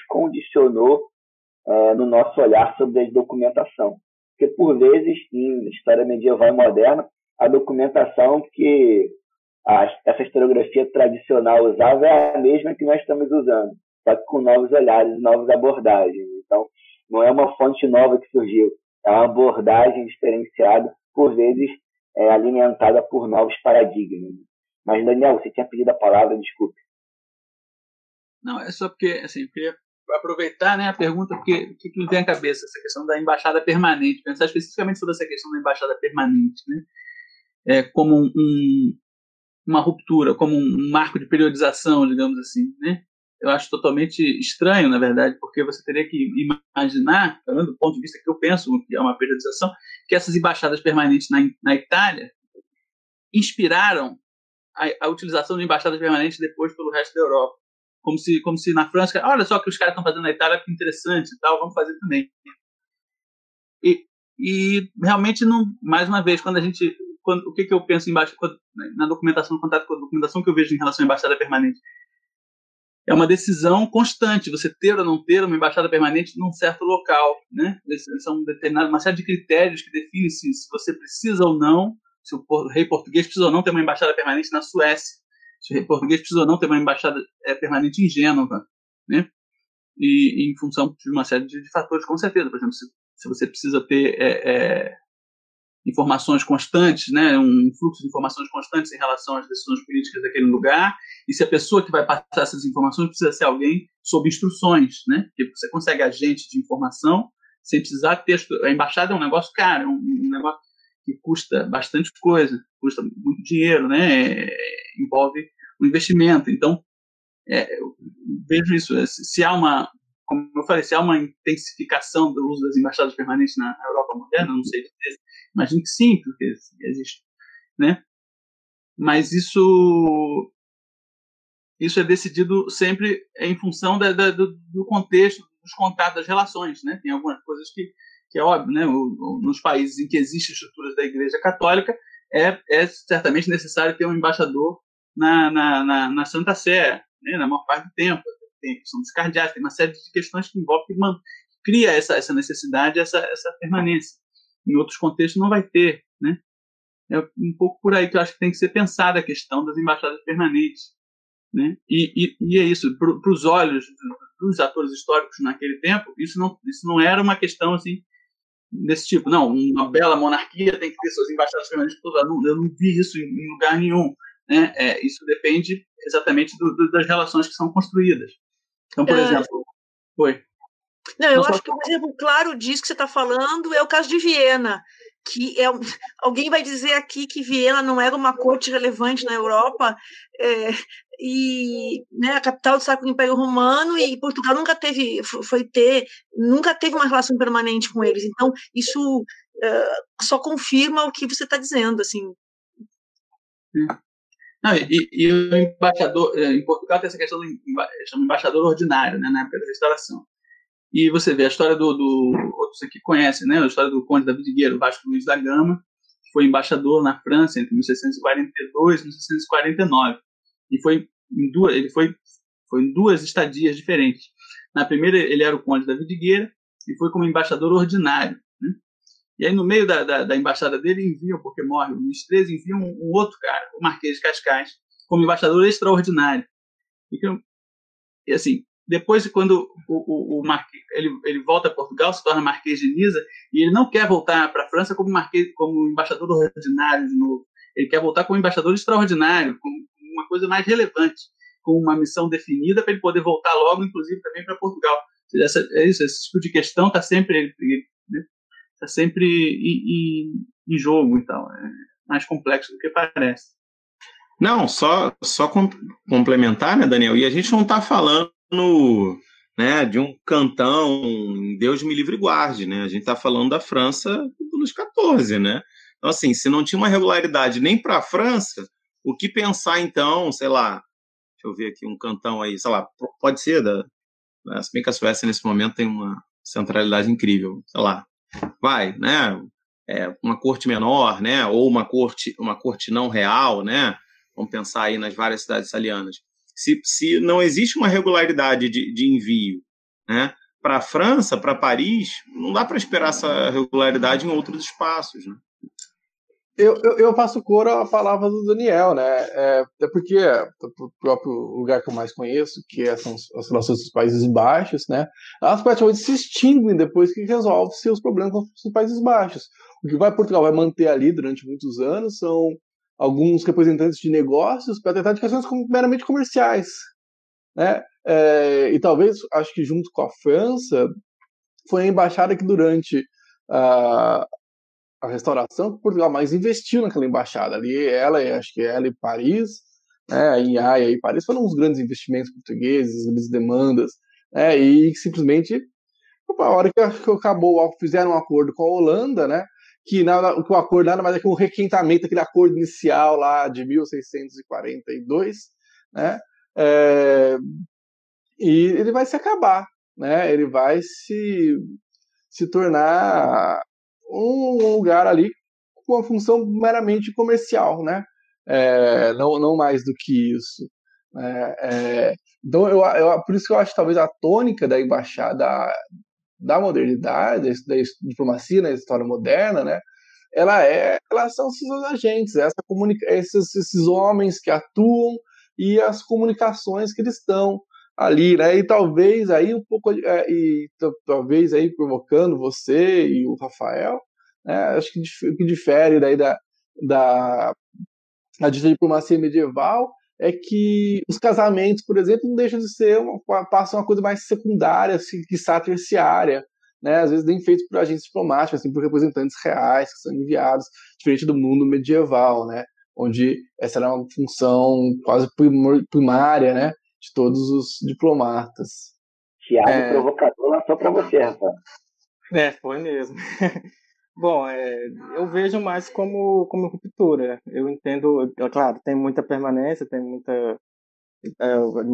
condicionou no nosso olhar sobre a documentação. Porque, por vezes, em história medieval e moderna, a documentação que essa historiografia tradicional usava é a mesma que nós estamos usando, só que com novos olhares, novas abordagens. Então, não é uma fonte nova que surgiu, é uma abordagem diferenciada, por vezes alimentada por novos paradigmas. Mas, Daniel, você tinha pedido a palavra, desculpe. Não, é só porque, assim, eu queria aproveitar, né, a pergunta, porque o que me vem à cabeça, essa questão da embaixada permanente, pensar especificamente sobre essa questão da embaixada permanente, né? como uma ruptura, como um marco de periodização, digamos assim, né? Eu acho totalmente estranho, na verdade, porque você teria que imaginar, do ponto de vista que eu penso que é uma periodização, que essas embaixadas permanentes na Itália inspiraram a utilização de embaixadas permanentes depois pelo resto da Europa. Como se na França, olha só o que os caras estão fazendo na Itália, que interessante e tal, vamos fazer também. E realmente, não, mais uma vez, o que eu penso na documentação, no contato com a documentação que eu vejo em relação à embaixada permanente, é uma decisão constante, você ter ou não ter uma embaixada permanente num certo local, né? São uma série de critérios que definem se você precisa ou não, se o rei português precisa ou não ter uma embaixada permanente na Suécia, se o rei português precisa ou não ter uma embaixada permanente em Gênova, né? E em função de uma série de fatores, com certeza. Por exemplo, se você precisa ter informações constantes, né, um fluxo de informações constantes em relação às decisões políticas daquele lugar, e se a pessoa que vai passar essas informações precisa ser alguém sob instruções, né, porque você consegue agente de informação sem precisar ter... A embaixada é um negócio caro, é um negócio que custa bastante coisa, custa muito dinheiro, né, envolve um investimento. Então, eu vejo isso, se há como eu falei, se há uma intensificação do uso das embaixadas permanentes na Europa moderna, não sei dizer, imagino que sim, porque existe, né? Mas isso é decidido sempre em função do contexto, dos contatos, das relações, né? Tem algumas coisas que é óbvio, né? Nos países em que existem estruturas da Igreja Católica, é certamente necessário ter um embaixador na Santa Sé, né? Na maior parte do tempo. Tem a questão dos cardeais, tem uma série de questões que envolvem, que cria essa necessidade, essa permanência. Em outros contextos não vai ter, né? É um pouco por aí que eu acho que tem que ser pensada a questão das embaixadas permanentes, né? E é isso, para os olhos dos atores históricos naquele tempo, isso não era uma questão assim desse tipo. Não, uma bela monarquia tem que ter suas embaixadas permanentes. Eu não vi isso em lugar nenhum, né? Isso depende exatamente das relações que são construídas. Então, por exemplo... Oi. Não, eu acho que um exemplo claro disso que você está falando é o caso de Viena, que alguém vai dizer aqui que Viena não era uma corte relevante na Europa, e, né, a capital do Sacro Império Romano, e Portugal nunca teve uma relação permanente com eles. Então, isso só confirma o que você está dizendo, assim. Não, e o embaixador, em Portugal tem essa questão do chama embaixador ordinário, né, na época da restauração. E você vê a história outros aqui conhecem, né, a história do Conde da Vidigueira, Vasco Luís da Gama, que foi embaixador na França entre 1642 e 1649. E ele foi em duas estadias diferentes. Na primeira, ele era o Conde da Vidigueira e foi como embaixador ordinário, né? E aí, no meio da embaixada dele, enviam, porque morre o Luís XIII, enviam um outro cara, o Marquês de Cascais, como embaixador extraordinário. E assim, depois, quando o Marquês, ele volta a Portugal, se torna Marquês de Niza, e ele não quer voltar para a França como embaixador ordinário de novo. Ele quer voltar como embaixador extraordinário, com uma coisa mais relevante, com uma missão definida para ele poder voltar logo, inclusive, também para Portugal. Esse tipo de questão está sempre... né? Está sempre em jogo e tal. É mais complexo do que parece. Não, só complementar, né, Daniel? E a gente não está falando, né, de um cantão, Deus me livre e guarde, né? A gente está falando da França do Luís XIV, né? Então, assim, se não tinha uma regularidade nem para a França, o que pensar, então, sei lá, deixa eu ver aqui um cantão aí, sei lá, pode ser se bem que a Suécia, nesse momento, tem uma centralidade incrível, sei lá, né? Uma corte menor, né? Ou uma corte não real, né? Vamos pensar aí nas várias cidades italianas. Se não existe uma regularidade de envio, né? Para a França, para Paris, não dá para esperar essa regularidade em outros espaços, né? Eu faço coro à palavra do Daniel, né? Até porque o próprio lugar que eu mais conheço, que são as relações dos Países Baixos, né? Elas praticamente se extinguem depois que resolve seus problemas com os Países Baixos. O que Portugal vai manter ali durante muitos anos são alguns representantes de negócios para tratar de questões meramente comerciais, né? E talvez, acho que junto com a França, foi a embaixada que durante a restauração que Portugal mais investiu naquela embaixada. Ali, acho que ela e Paris, né, em Haia e Paris foram os grandes investimentos portugueses, as demandas, né, e simplesmente, a hora que acabou, fizeram um acordo com a Holanda, né, que o acordo nada mais é que um requentamento daquele acordo inicial lá de 1642, né, e ele vai se acabar, né, ele vai se tornar um lugar ali com uma função meramente comercial, né, não mais do que isso. Então, por isso que eu acho que talvez a tônica da embaixada da modernidade, da diplomacia na história moderna, né, elas são esses agentes, esses homens que atuam e as comunicações que eles estão ali, né, e talvez aí talvez aí provocando você e o Rafael, né, acho que o que difere daí da diplomacia medieval é que os casamentos, por exemplo, não deixam de ser passam uma coisa mais secundária, assim, quiçá terciária, né? Às vezes nem feitos por agentes diplomáticos, assim, por representantes reais que são enviados, diferente do mundo medieval, né? Onde essa era uma função quase primária, né? De todos os diplomatas. Tiago provocador lançou para você, Rafael. Foi mesmo. Bom, eu vejo mais como ruptura. Eu entendo, claro, tem muita permanência, tem muita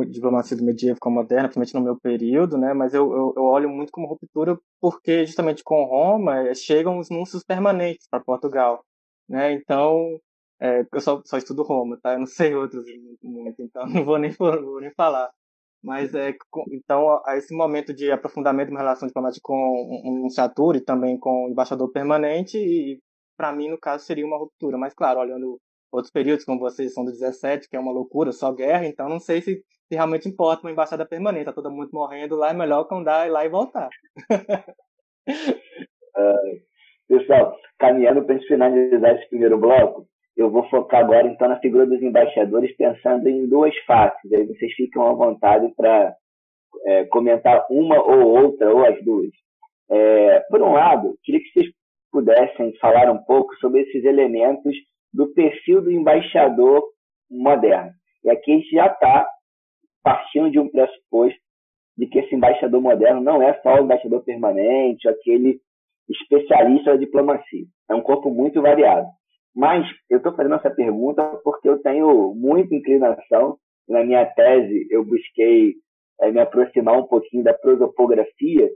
diplomacia do medievo com a moderna, principalmente no meu período, né? Mas eu olho muito como ruptura porque, justamente com Roma, chegam os núncios permanentes para Portugal, né? Então, eu só estudo Roma, tá? Eu não sei outros muito, então não vou nem falar. Mas, então, a esse momento de aprofundamento de uma relação diplomática com um nunciatura e também com um embaixador permanente, e para mim, no caso, seria uma ruptura. Mas, claro, olhando outros períodos, como vocês são do 17, que é uma loucura, só guerra, então não sei se realmente importa uma embaixada permanente. Tá todo mundo morrendo lá, é melhor que andar lá e voltar. Pessoal, caminhando para finalizar esse primeiro bloco, eu vou focar agora, então, na figura dos embaixadores, pensando em duas faces. Aí vocês ficam à vontade para comentar uma ou outra, ou as duas. Por um lado, queria que vocês pudessem falar um pouco sobre esses elementos do perfil do embaixador moderno. E aqui a gente já está partindo de um pressuposto de que esse embaixador moderno não é só o embaixador permanente, aquele especialista da diplomacia. É um corpo muito variado. Mas eu estou fazendo essa pergunta porque eu tenho muita inclinação. Na minha tese, eu busquei me aproximar um pouquinho da prosopografia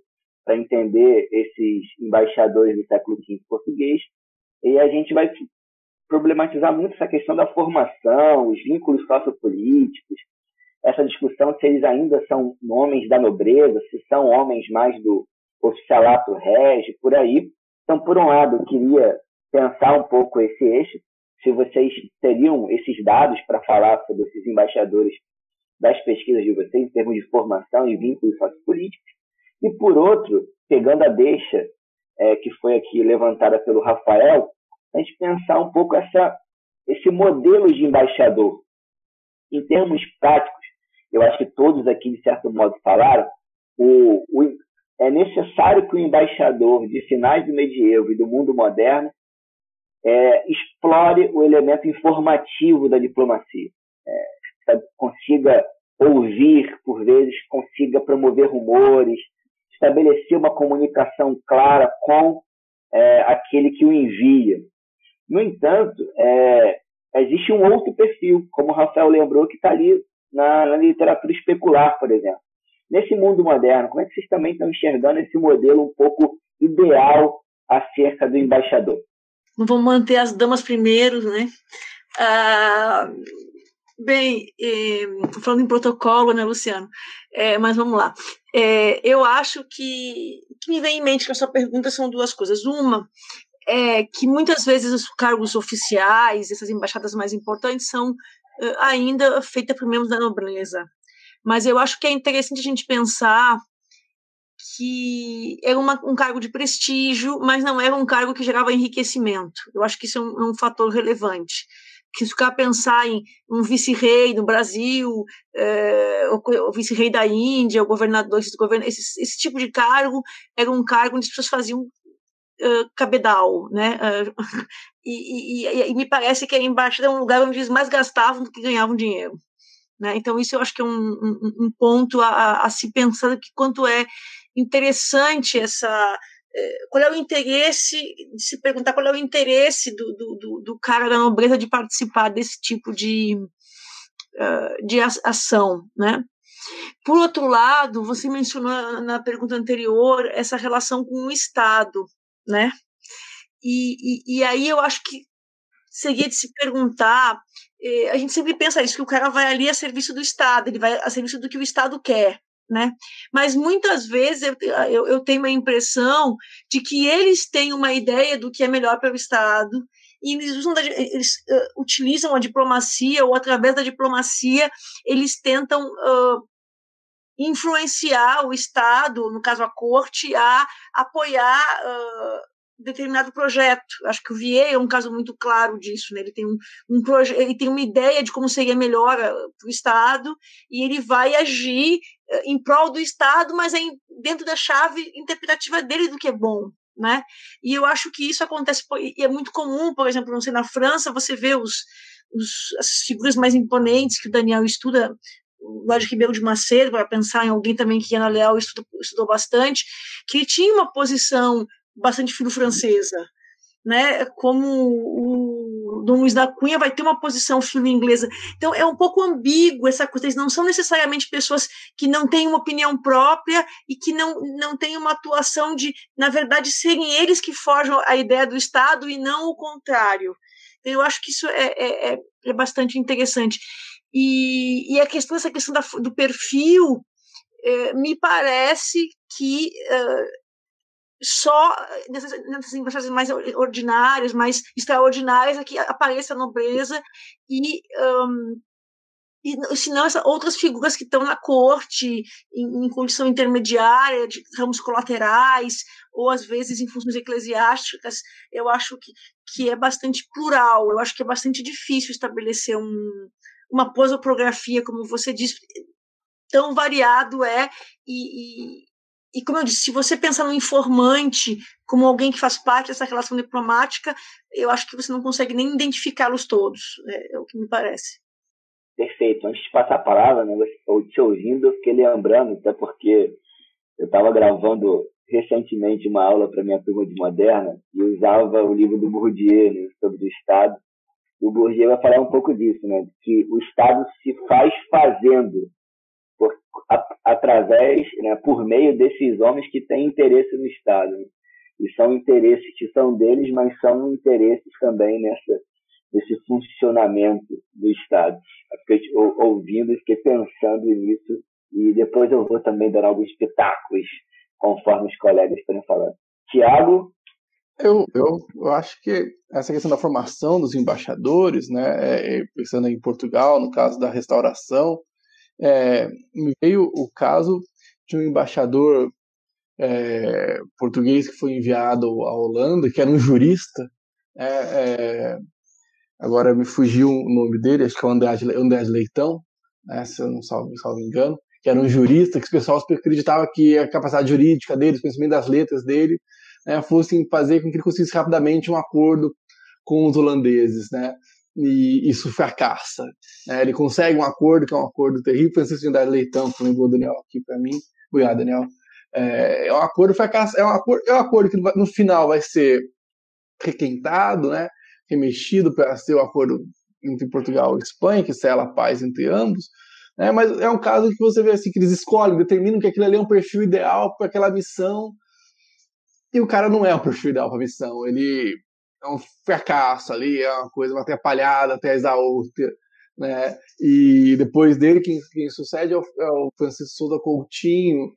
para entender esses embaixadores do século V português. E a gente vai problematizar muito essa questão da formação, os vínculos sociopolíticos, essa discussão se eles ainda são homens da nobreza, se são homens mais do oficialato régio, por aí. Então, por um lado, eu queria pensar um pouco esse eixo, se vocês teriam esses dados para falar sobre esses embaixadores das pesquisas de vocês, em termos de formação e vínculos sociopolíticos. E, por outro, pegando a deixa que foi aqui levantada pelo Rafael, a gente pensar um pouco esse modelo de embaixador. Em termos práticos, eu acho que todos aqui, de certo modo, falaram, é necessário que o embaixador de finais do medievo e do mundo moderno explore o elemento informativo da diplomacia, consiga ouvir, por vezes, consiga promover rumores, estabelecer uma comunicação clara com aquele que o envia. No entanto, existe um outro perfil, como o Rafael lembrou, que está ali na literatura especular, por exemplo. Nesse mundo moderno, como é que vocês também estão enxergando esse modelo um pouco ideal acerca do embaixador? Não vamos manter as damas primeiro, né? Falando em protocolo, né, Luciano? Mas vamos lá. Eu acho que me vem em mente que a sua pergunta são duas coisas. Uma é que muitas vezes os cargos oficiais, essas embaixadas mais importantes, são ainda feitas por membros da nobreza. Mas eu acho que é interessante a gente pensar que era um cargo de prestígio, mas não era um cargo que gerava enriquecimento. Eu acho que isso é um fator relevante. Que se ficar pensar em um vice-rei no Brasil, o vice-rei da Índia, o governador, esse tipo de cargo, era um cargo onde as pessoas faziam cabedal, né? E me parece que a embaixada é um lugar onde eles mais gastavam do que ganhavam dinheiro. Né? Então, isso eu acho que é um ponto a se pensar, que quanto é interessante qual é o interesse, de se perguntar qual é o interesse do cara da nobreza de participar desse tipo de ação, né? Por outro lado, você mencionou na pergunta anterior essa relação com o Estado, né? E aí eu acho que seria de se perguntar, a gente sempre pensa isso, que o cara vai ali a serviço do Estado, ele vai a serviço do que o Estado quer, né? Mas muitas vezes eu tenho a impressão de que eles têm uma ideia do que é melhor para o Estado, e eles utilizam a diplomacia, ou através da diplomacia eles tentam influenciar o Estado, no caso a corte, a apoiar determinado projeto. Acho que o Vieira é um caso muito claro disso, né? Ele tem ele tem uma ideia de como seria melhor para o Estado, e ele vai agir em prol do Estado, mas dentro da chave interpretativa dele do que é bom, né? E eu acho que isso acontece, e é muito comum, por exemplo, não sei, na França, você vê as figuras mais imponentes que o Daniel estuda, o Lorde Ribeiro de Macedo, para pensar em alguém também que Ana Leal estudou bastante, que ele tinha uma posição bastante filo-francesa, né? Como o Dom Luís da Cunha vai ter uma posição filo-inglesa. Então é um pouco ambíguo essa coisa. Eles não são necessariamente pessoas que não têm uma opinião própria e que não têm uma atuação de, na verdade, serem eles que forjam a ideia do Estado e não o contrário. Então, eu acho que isso é bastante interessante. E essa questão do perfil, me parece que só nessas embaixadas mais ordinárias, mais extraordinárias, é que aparece a nobreza, e senão outras figuras que estão na corte, em condição intermediária, de ramos colaterais, ou às vezes em funções eclesiásticas, eu acho que é bastante plural, eu acho que é bastante difícil estabelecer uma prosopografia, como você disse, tão variado e como eu disse, se você pensar no informante como alguém que faz parte dessa relação diplomática, eu acho que você não consegue nem identificá-los todos, é o que me parece. Perfeito. Antes de passar a palavra, né, te ouvindo, eu fiquei lembrando, até porque eu estava gravando recentemente uma aula para minha turma de moderna e usava o livro do Bourdieu, né, sobre o Estado. E o Bourdieu vai falar um pouco disso, né, que o Estado se faz fazendo, através, né, por meio desses homens que têm interesse no Estado. Né? E são interesses que são deles, mas são interesses também nesse funcionamento do Estado. Fiquei ouvindo e fiquei pensando nisso, e depois eu vou também dar alguns pitacos, conforme os colegas forem falando. Tiago? Eu acho que essa questão da formação dos embaixadores, né, pensando em Portugal, no caso da restauração, me veio o caso de um embaixador português que foi enviado à Holanda, que era um jurista, agora me fugiu o nome dele, acho que é o André Leitão, né, se eu não salvo engano, que era um jurista, que o pessoal acreditava que a capacidade jurídica dele, o conhecimento das letras dele, né, fossem fazer com que ele conseguisse rapidamente um acordo com os holandeses, né? E isso fracassa. Ele consegue um acordo, que é um acordo terrível. Francisco de André Leitão, que lembrou o Daniel aqui para mim. Obrigado, Daniel. É um acordo fracassa. É um acordo que no final vai ser requentado, né? Remexido para ser o acordo entre Portugal e Espanha, que sela a paz entre ambos. Né? Mas é um caso que você vê assim, que eles escolhem, determinam que aquilo ali é um perfil ideal para aquela missão. E o cara não é um perfil ideal para a missão. Ele é um fracasso ali, é uma coisa, uma atrapalhada até a outra, né? E depois dele, quem sucede é o Francisco Souza Coutinho,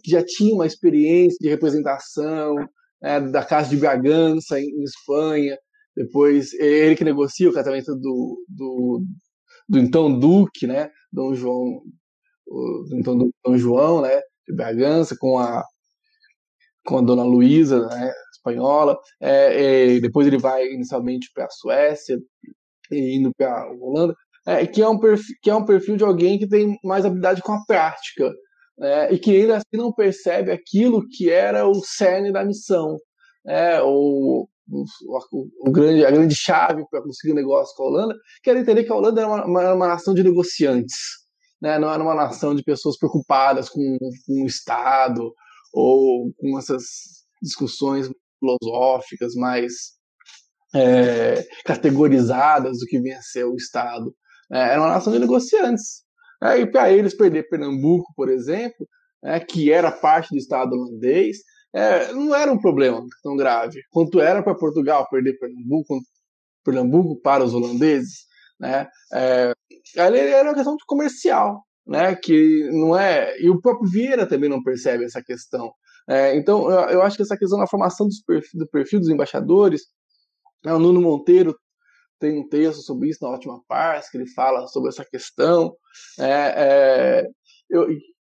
que já tinha uma experiência de representação, da Casa de Bragança, em Espanha. Depois, ele que negocia o casamento do então Duque, né? Dom João, né? De Bragança, com a Dona Luísa, né, espanhola. Depois ele vai inicialmente para a Suécia e indo para a Holanda, que é um perfil de alguém que tem mais habilidade com a prática, e que ainda assim não percebe aquilo que era o cerne da missão, a grande chave para conseguir um negócio com a Holanda, que era entender que a Holanda era uma nação de negociantes, né? Não era uma nação de pessoas preocupadas com o Estado ou com essas discussões filosóficas mais categorizadas do que vinha a ser o Estado. Era uma nação de negociantes. E para eles perder Pernambuco, por exemplo, que era parte do Estado holandês, não era um problema tão grave quanto era para Portugal perder Pernambuco para os holandeses, né? Ali era uma questão comercial, né? Que não é, e o próprio Vieira também não percebe essa questão. Então eu acho que essa questão da formação do perfil dos embaixadores, o Nuno Monteiro tem um texto sobre isso na Ótima Paz, que ele fala sobre essa questão.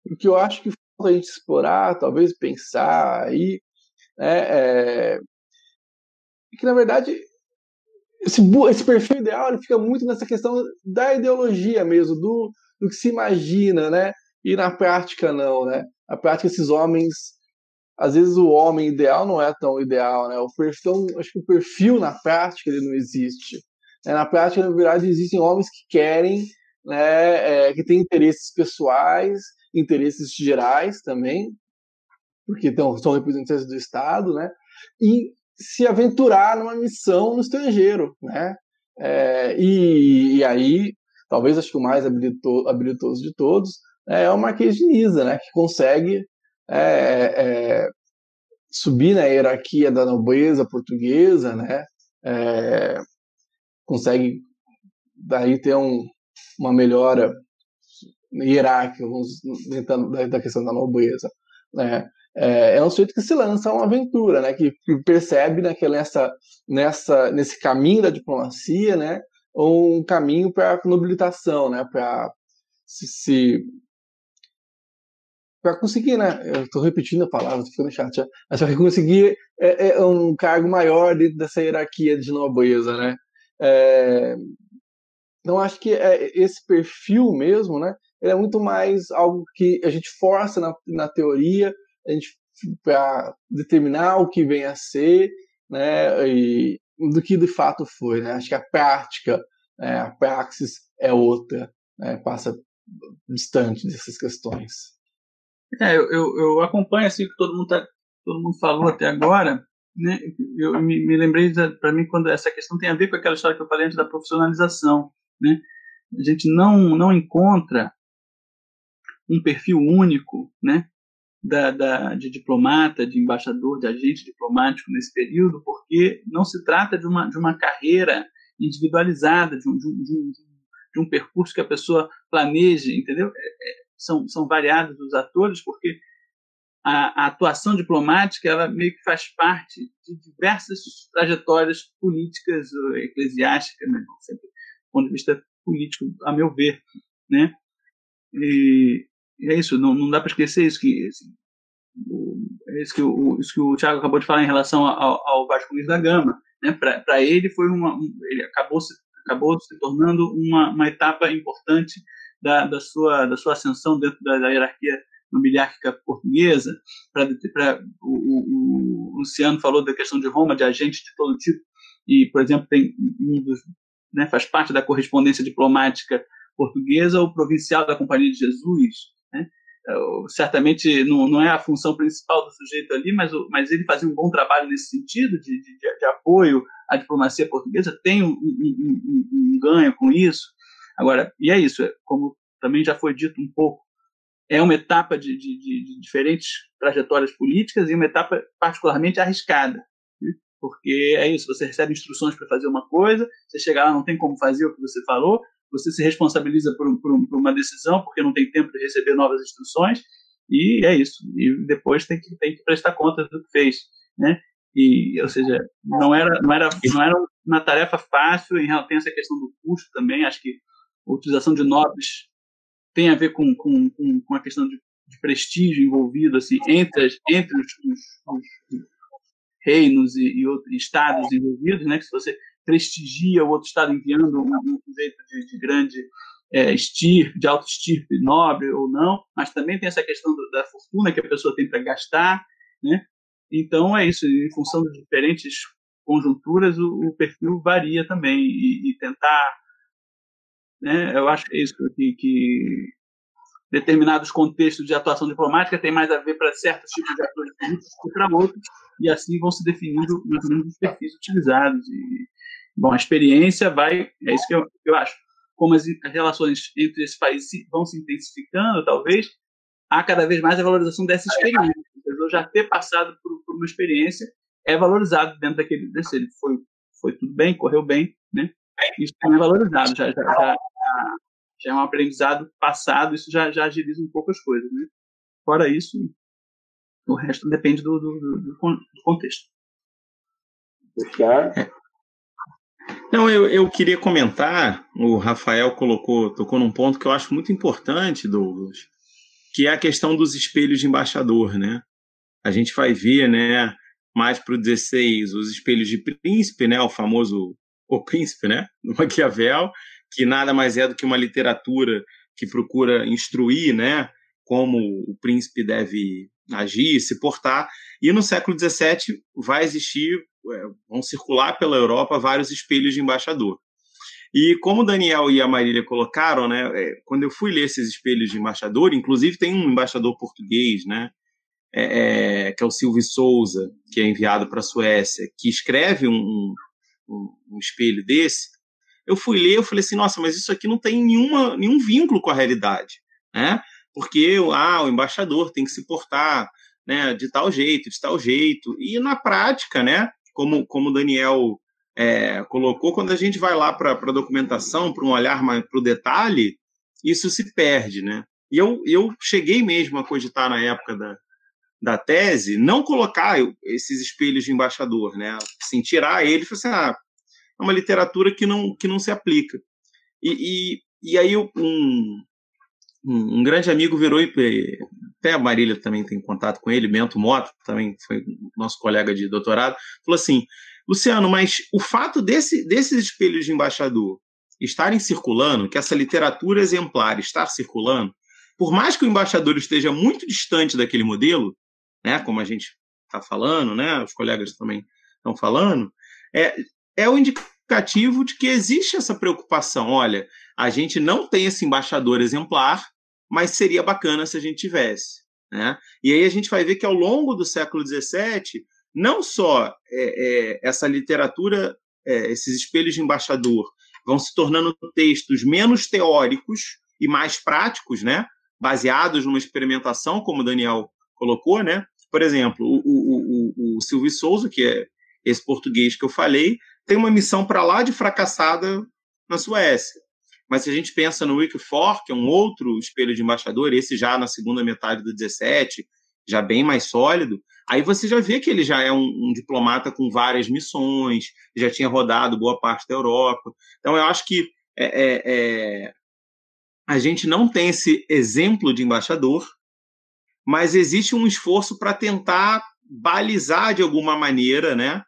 O que eu acho que falta a gente explorar, talvez pensar aí, que na verdade esse perfil ideal ele fica muito nessa questão da ideologia mesmo, do que se imagina, né? E na prática não, né? Na prática esses homens, às vezes o homem ideal não é tão ideal, né? Acho que o perfil na prática ele não existe. Na prática, na verdade, existem homens que querem, né, que têm interesses pessoais, interesses gerais também, porque são representantes do Estado, né? E se aventurar numa missão no estrangeiro, né? E aí, talvez acho que o mais habilidoso de todos é o Marquês de Niza, né? Que consegue subir na hierarquia da nobreza portuguesa, né? Consegue daí ter uma melhora hierárquica da questão da nobreza, né? É um sujeito que se lança a uma aventura, né? Que percebe nesse caminho da diplomacia, né? Um caminho para a nobilitação, né? Para conseguir, né? Eu estou repetindo a palavra, estou ficando chato, mas para conseguir um cargo maior dentro dessa hierarquia de nobreza, né? Então acho que esse perfil mesmo, né? Ele é muito mais algo que a gente força na teoria, para determinar o que vem a ser, né? Do que de fato foi, né? Acho que a prática, a praxis é outra, né? Passa distante dessas questões. Eu acompanho assim o que todo mundo falou até agora, né? Eu me lembrei para mim quando essa questão tem a ver com aquela história que eu falei antes da profissionalização, né? A gente não encontra um perfil único, né? De diplomata, de embaixador, de agente diplomático nesse período, porque não se trata de uma carreira individualizada, de um percurso que a pessoa planeje, entendeu? São variados os atores, porque a atuação diplomática ela meio que faz parte de diversas trajetórias políticas, eclesiásticas, né? Sempre do ponto de vista político, a meu ver, né? E é isso, não dá para esquecer isso isso que o Thiago acabou de falar em relação ao Vasco Luiz da Gama, né? Para ele foi ele acabou se tornando uma etapa importante da sua ascensão dentro da hierarquia nobiliárquica portuguesa. O Luciano falou da questão de Roma, de agentes de todo tipo, e, por exemplo, tem né, faz parte da correspondência diplomática portuguesa o provincial da Companhia de Jesus, né? Certamente não é a função principal do sujeito ali, mas ele fazia um bom trabalho nesse sentido de apoio à diplomacia portuguesa, tem um ganho com isso. Agora, e é isso, como também já foi dito um pouco, é uma etapa de diferentes trajetórias políticas e uma etapa particularmente arriscada, né? Porque é isso, você recebe instruções para fazer uma coisa, você chega lá, não tem como fazer o que você falou, você se responsabiliza por uma decisão porque não tem tempo de receber novas instruções, e é isso. E depois tem que prestar conta do que fez, né? Ou seja, não era uma tarefa fácil. Tem essa questão do custo também. Acho que a utilização de nobres tem a ver com a questão de prestígio envolvido assim, entre os reinos e outros estados envolvidos, né? Que se você prestigia o outro estado enviando um sujeito de grande de alta estirpe, nobre ou não, mas também tem essa questão da fortuna que a pessoa tem para gastar, né? Então é isso, em função de diferentes conjunturas, o perfil varia também, e tentar, né, eu acho que é isso, que determinados contextos de atuação diplomática tem mais a ver para certos tipos de atores políticos que para outros, e assim vão se definindo mais ou menos os perfis utilizados. E, bom, a experiência é isso que eu acho. Como as relações entre esses países vão se intensificando, talvez, há cada vez mais a valorização dessa experiência. Eu já ter passado por uma experiência é valorizado dentro desse. Foi tudo bem, correu bem, né? Isso também é valorizado, já é um aprendizado passado, isso já agiliza um pouco as coisas, né? Fora isso, o resto depende do contexto. Luciano? Não, eu queria comentar, o Rafael tocou num ponto que eu acho muito importante, Douglas, que é a questão dos espelhos de embaixador, né? A gente vai ver, né, mais para o 16, os espelhos de príncipe, né, o famoso O Príncipe, né, do Maquiavel, que nada mais é do que uma literatura que procura instruir, né, como o príncipe deve agir, se portar. E no século XVII vai existir, vão circular pela Europa vários espelhos de embaixador. E como o Daniel e a Marília colocaram, né, quando eu fui ler esses espelhos de embaixador, inclusive tem um embaixador português, né, que é o Silvio Souza, que é enviado para a Suécia, que escreve um espelho desse. Eu fui ler, eu falei assim, nossa, mas isso aqui não tem nenhum vínculo com a realidade, né? Porque o embaixador tem que se portar, né, de tal jeito, e na prática, né, como o Daniel colocou, quando a gente vai lá para a documentação, para um olhar mais para o detalhe, isso se perde, né? E eu cheguei mesmo a cogitar na época da tese, não colocar esses espelhos de embaixador, né? Assim, tirar ele e falar assim, é uma literatura que não se aplica. E aí um grande amigo virou, até a Marília também tem contato com ele, Bento Mota, também foi nosso colega de doutorado, falou assim, Luciano, mas o fato desses espelhos de embaixador estarem circulando, que essa literatura exemplar estar circulando, por mais que o embaixador esteja muito distante daquele modelo, né, como a gente está falando, né, os colegas também estão falando, é o indicativo de que existe essa preocupação. Olha, a gente não tem esse embaixador exemplar, mas seria bacana se a gente tivesse, né? E aí a gente vai ver que ao longo do século XVII, não só essa literatura, esses espelhos de embaixador, vão se tornando textos menos teóricos e mais práticos, né? Baseados numa experimentação, como o Daniel colocou, né? Por exemplo, o Silvio Souza, que é esse português que eu falei, tem uma missão para lá de fracassada na Suécia. Mas se a gente pensa no Wickford, que é um outro espelho de embaixador, esse já na segunda metade do 17, já bem mais sólido, aí você já vê que ele já é um diplomata com várias missões, já tinha rodado boa parte da Europa. Então, eu acho que a gente não tem esse exemplo de embaixador, mas existe um esforço para tentar balizar de alguma maneira, né,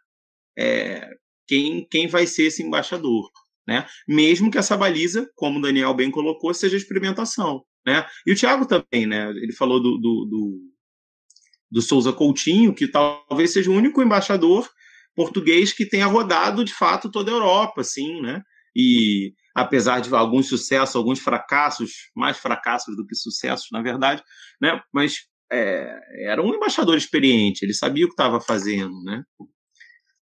quem vai ser esse embaixador, né? Mesmo que essa baliza, como o Daniel bem colocou, seja experimentação, né? E o Thiago também, né? Ele falou do Souza Coutinho, que talvez seja o único embaixador português que tenha rodado, de fato, toda a Europa, assim, né? E apesar de alguns sucessos, alguns fracassos, mais fracassos do que sucessos, na verdade, né? Mas era um embaixador experiente, ele sabia o que estava fazendo, né?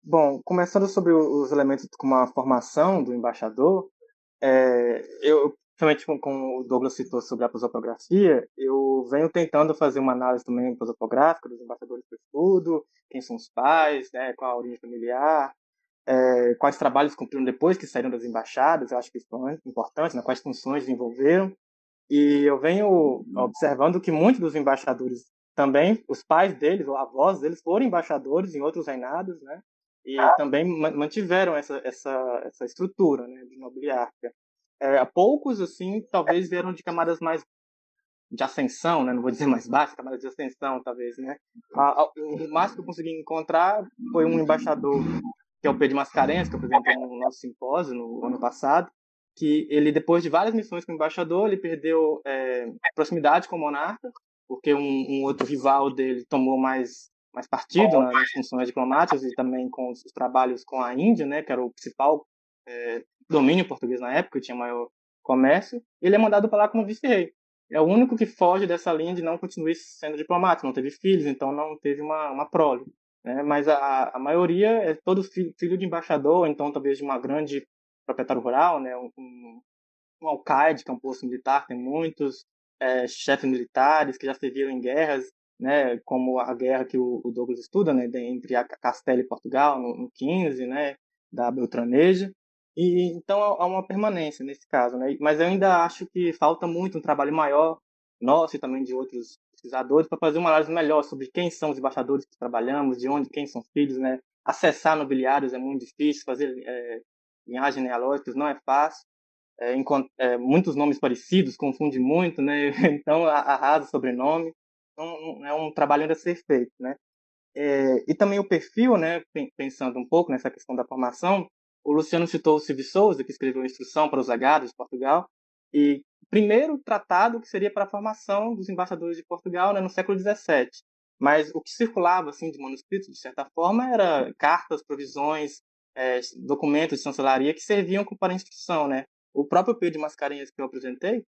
Bom, começando sobre os elementos como a formação do embaixador, eu, principalmente como o Douglas citou sobre a prosopografia, eu venho tentando fazer uma análise também prosopográfica dos embaixadores que eu estudo, quem são os pais, né, qual a origem familiar, quais trabalhos cumpriram depois que saíram das embaixadas, eu acho que isso é importante, né, quais funções desenvolveram. E eu venho observando que muitos dos embaixadores também, os pais deles, ou avós deles, foram embaixadores em outros reinados, né? E também mantiveram essa estrutura, né, de nobiliárquica. Poucos, assim, talvez vieram de camadas mais de ascensão, né? Não vou dizer mais baixas, camadas de ascensão, talvez, né? O máximo que eu consegui encontrar foi um embaixador, que é o Pedro Mascarenhas, que eu apresentei no nosso simpósio no ano passado, que ele, depois de várias missões como embaixador, ele perdeu proximidade com o monarca, porque um outro rival dele tomou mais partido nas funções diplomáticas e também com os trabalhos com a Índia, né, que era o principal domínio português na época, que tinha maior comércio. Ele é mandado para lá como vice-rei. É o único que foge dessa linha de não continuar sendo diplomata, não teve filhos, então não teve uma prole. Né? Mas a maioria é todo filho de embaixador, então talvez de uma grande proprietário rural, né? Um alcaide, que é um posto militar, tem muitos chefes militares que já serviram em guerras, né? Como a guerra que o Douglas estuda, né? Entre a Castela e Portugal, no 15, né? Da Beltraneja. E então há uma permanência nesse caso, né? Mas eu ainda acho que falta muito um trabalho maior, nosso e também de outros pesquisadores, para fazer uma análise melhor sobre quem são os embaixadores que trabalhamos, de onde, quem são os filhos, né? Acessar nobiliários é muito difícil, fazer linhagem genealógica não é fácil, muitos nomes parecidos, confunde muito, né? Então arrasa o sobrenome, então é um trabalho ainda a ser feito, né? E também o perfil, né? Pensando um pouco nessa questão da formação, o Luciano citou o Silvio Souza, que escreveu a Instrução para os Legados de Portugal, e o primeiro tratado que seria para a formação dos embaixadores de Portugal, né, no século XVII. Mas o que circulava assim, de manuscritos, de certa forma, era cartas, provisões, documentos de chancelaria que serviam para instrução. Né? O próprio Pedro de Mascarenhas, que eu apresentei,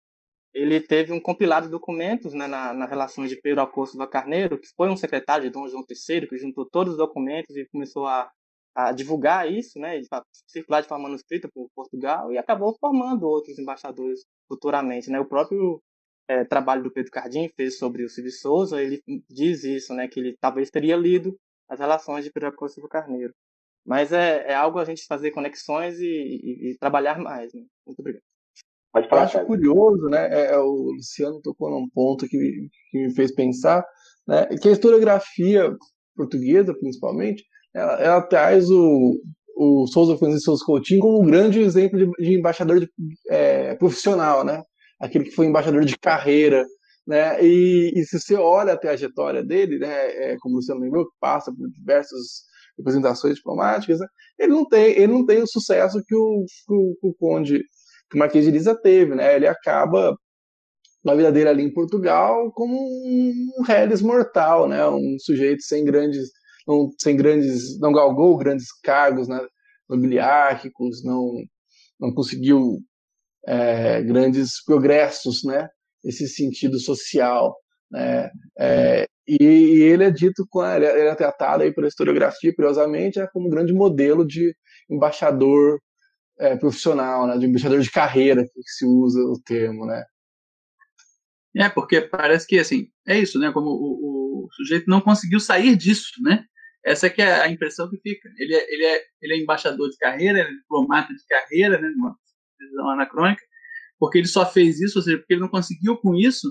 ele teve um compilado de documentos, né, nas relações de Pedro Alcoa Silva Carneiro, que foi um secretário de Dom João III, que juntou todos os documentos e começou a divulgar isso, né, circular de forma manuscrita por Portugal, e acabou formando outros embaixadores futuramente. Né? O próprio trabalho do Pedro Cardim fez sobre o Silvio Souza, ele diz isso, né, que ele talvez teria lido as relações de Pedro Alcoa Silva Carneiro. Mas é algo a gente fazer conexões e trabalhar mais. Né? Muito obrigado. Pode falar, eu acho curioso, né? O Luciano tocou num ponto que me fez pensar, né? Que a historiografia portuguesa, principalmente, ela traz o Souza Francisco Souza Coutinho como um grande exemplo de embaixador profissional, né? Aquele que foi embaixador de carreira, né? E se você olha a trajetória dele, né? Como o Luciano lembrou, que passa por diversas representações diplomáticas, né? Ele não tem o sucesso que o Conde, que o Marquês de Eliza teve, né? Ele acaba na vida dele ali em Portugal como um reles mortal, né? Um sujeito não galgou grandes cargos, né, nobiliárquicos, não conseguiu grandes progressos, né, nesse sentido social, né, e ele é dito, ele é tratado aí pela historiografia, curiosamente, como um grande modelo de embaixador profissional, né, de embaixador de carreira, que se usa o termo, né. Porque parece que, assim, é isso, né, como o sujeito não conseguiu sair disso, né. Essa que é a impressão que fica. Ele é embaixador de carreira, ele é diplomata de carreira, né, numa visão anacrônica, porque ele só fez isso, ou seja, porque ele não conseguiu com isso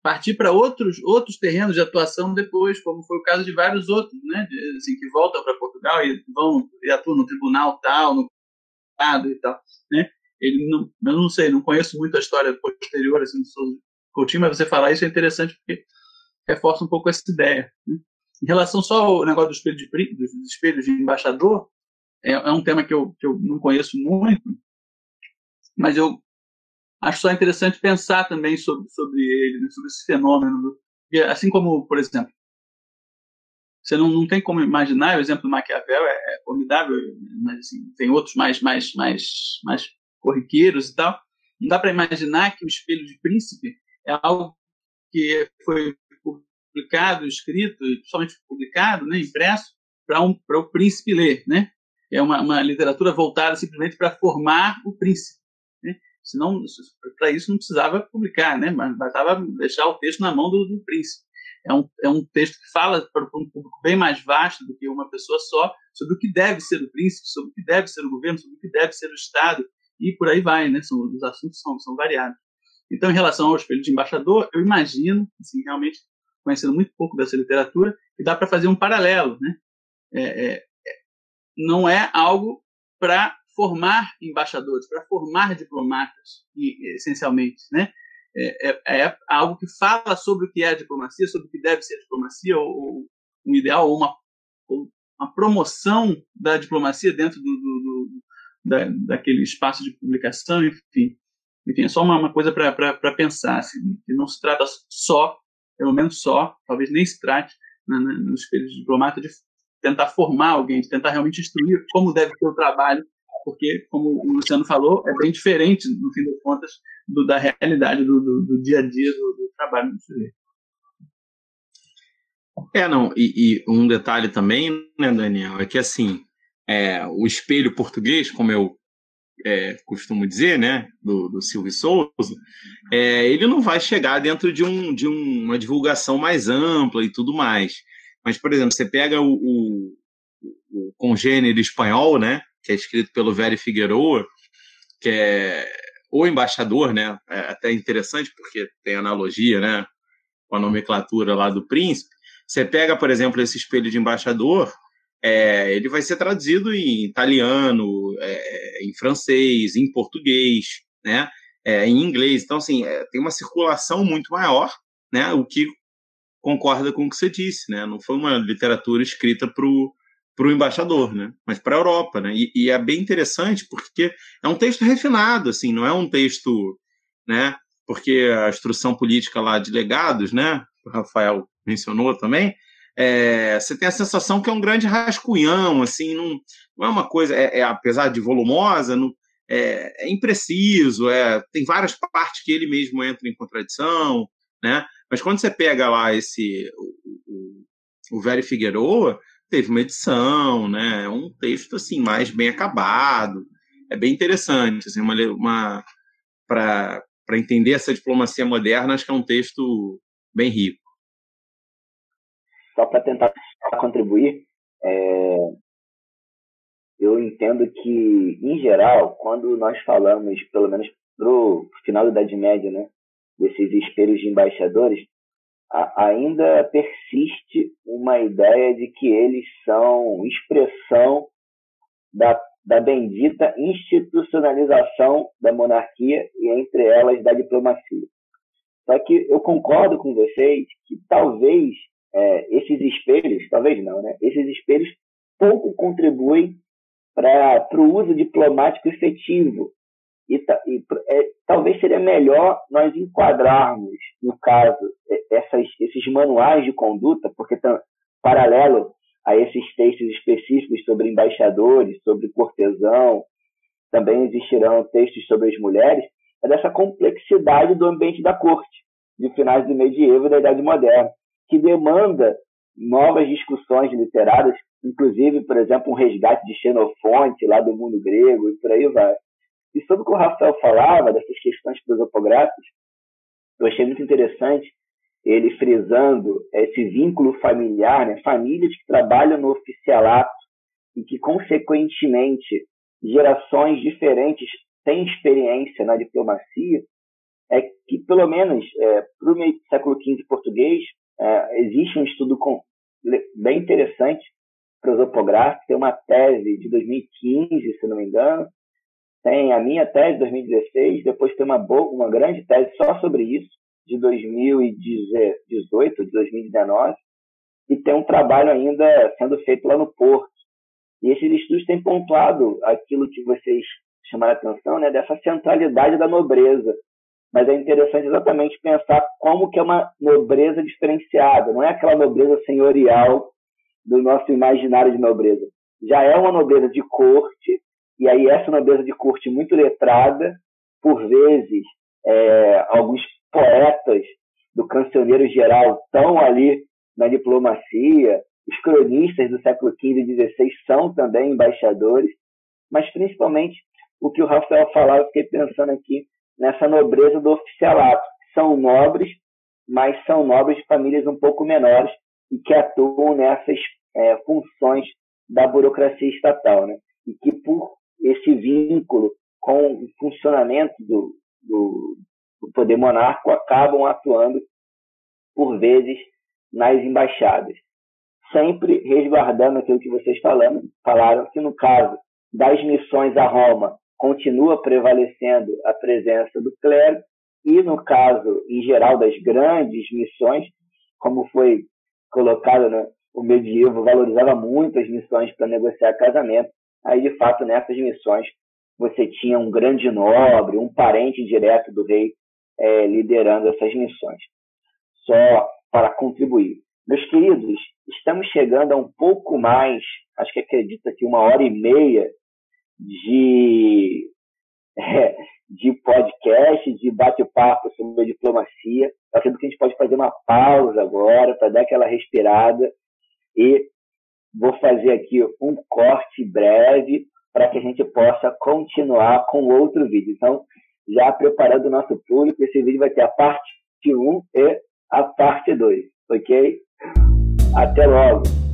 partir para outros terrenos de atuação depois, como foi o caso de vários outros, né, assim, que voltam para Portugal e atuam no tribunal tal, no Estado e tal, né. Eu não sei, não conheço muito a história posterior assim, do Souza Coutinho, mas você falar isso é interessante porque reforça um pouco essa ideia, né? Em relação só ao negócio dos espelhos de embaixador, é um tema que eu não conheço muito, mas eu acho só interessante pensar também sobre ele, né, sobre esse fenômeno. Assim como, por exemplo, você não tem como imaginar, o exemplo do Maquiavel é formidável, mas assim, tem outros mais corriqueiros e tal. Não dá para imaginar que o espelho de príncipe é algo que foi publicado, escrito, e principalmente publicado, né, impresso, para o príncipe ler, né? É uma literatura voltada simplesmente para formar o príncipe, né? Senão, para isso não precisava publicar, né? Mas bastava deixar o texto na mão do príncipe. É um texto que fala para um público bem mais vasto do que uma pessoa só, sobre o que deve ser o príncipe, sobre o que deve ser o governo, sobre o que deve ser o Estado, e por aí vai, né? Os assuntos são variados. Então, em relação ao espelho de embaixador, eu imagino, assim, realmente, conhecendo muito pouco dessa literatura, que dá para fazer um paralelo, né? Não é algo para formar embaixadores, para formar diplomatas, essencialmente, né? É algo que fala sobre o que é a diplomacia, sobre o que deve ser a diplomacia, ou um ideal, ou uma promoção da diplomacia dentro daquele espaço de publicação, enfim, é só uma coisa para pensar, assim, que não se trata só, pelo menos só, talvez nem se trate, no espelho de diplomata, de tentar formar alguém, de tentar realmente instruir como deve ser o trabalho, porque, como o Luciano falou, é bem diferente, no fim das contas, da realidade do dia a dia do trabalho do sujeito. Não, e um detalhe também, né, Daniel, é que, assim, o espelho português, como eu costumo dizer, né, do Silvio Souza, ele não vai chegar dentro de uma divulgação mais ampla e tudo mais. Mas, por exemplo, você pega o Congênero Espanhol, né, que é escrito pelo Véry Figueroa, que é o embaixador, né, até interessante porque tem analogia, né, com a nomenclatura lá do príncipe. Você pega, por exemplo, esse espelho de embaixador, ele vai ser traduzido em italiano, em francês, em português, né, em inglês. Então, assim, tem uma circulação muito maior, né, o que concorda com o que você disse, né? Não foi uma literatura escrita para o embaixador, né? Mas para a Europa, né? E é bem interessante porque é um texto refinado, assim, não é um texto, né? Porque a instrução política lá de legados, né? O Rafael mencionou também, você tem a sensação que é um grande rascunhão, assim, não é uma coisa, apesar de volumosa, é impreciso, tem várias partes que ele mesmo entra em contradição, né? Mas quando você pega lá o Véry Figueroa, teve uma edição, né? É um texto assim mais bem acabado, é bem interessante, assim, para entender essa diplomacia moderna, acho que é um texto bem rico. Só para tentar contribuir, eu entendo que, em geral, quando nós falamos, pelo menos para o final da Idade Média, né, desses espelhos de embaixadores, ainda persiste uma ideia de que eles são expressão da bendita institucionalização da monarquia e, entre elas, da diplomacia. Só que eu concordo com vocês que talvez esses espelhos, talvez não, né? Esses espelhos pouco contribuem para o uso diplomático efetivo. Talvez seria melhor nós enquadrarmos, no caso, esses manuais de conduta, porque paralelo a esses textos específicos sobre embaixadores, sobre cortesão, também existirão textos sobre as mulheres, dessa complexidade do ambiente da corte, de finais do medievo e da Idade Moderna, que demanda novas discussões literárias, inclusive, por exemplo, um resgate de Xenofonte, lá do mundo grego, e por aí vai. E sobre o que o Rafael falava, dessas questões prosopográficas, eu achei muito interessante ele frisando esse vínculo familiar, né? Famílias que trabalham no oficialato e que, consequentemente, gerações diferentes têm experiência na diplomacia, que, pelo menos, para o meio do século XV português, existe um estudo bem interessante, prosopográfico, tem uma tese de 2015, se não me engano, tem a minha tese de 2016, depois tem uma grande tese só sobre isso, de 2018, de 2019, e tem um trabalho ainda sendo feito lá no Porto. E esses estudos têm pontuado aquilo que vocês chamaram a atenção, né, dessa centralidade da nobreza. Mas é interessante exatamente pensar como que é uma nobreza diferenciada, não é aquela nobreza senhorial do nosso imaginário de nobreza. Já é uma nobreza de corte, e aí essa nobreza de corte muito letrada, por vezes, alguns poetas do cancioneiro geral estão ali na diplomacia, os cronistas do século XV e XVI são também embaixadores, mas principalmente o que o Rafael falava, eu fiquei pensando aqui nessa nobreza do oficialato. São nobres, mas são nobres de famílias um pouco menores e que atuam nessas funções da burocracia estatal, né? E que por esse vínculo com o funcionamento do poder monárquico acabam atuando, por vezes, nas embaixadas. Sempre resguardando aquilo que vocês falaram que, no caso das missões a Roma, continua prevalecendo a presença do clero, e, no caso, em geral, das grandes missões, como foi colocado, né, o medievo valorizava muito as missões para negociar casamento, aí, de fato, nessas missões, você tinha um grande nobre, um parente direto do rei liderando essas missões. Só para contribuir. Meus queridos, estamos chegando a um pouco mais, acho que acredito que 1h30 de podcast, de bate-papo sobre a diplomacia. Eu acredito que a gente pode fazer uma pausa agora para dar aquela respirada e vou fazer aqui um corte breve para que a gente possa continuar com outro vídeo. Então, já preparando o nosso público, esse vídeo vai ter a parte 1 e a parte 2, ok? Até logo!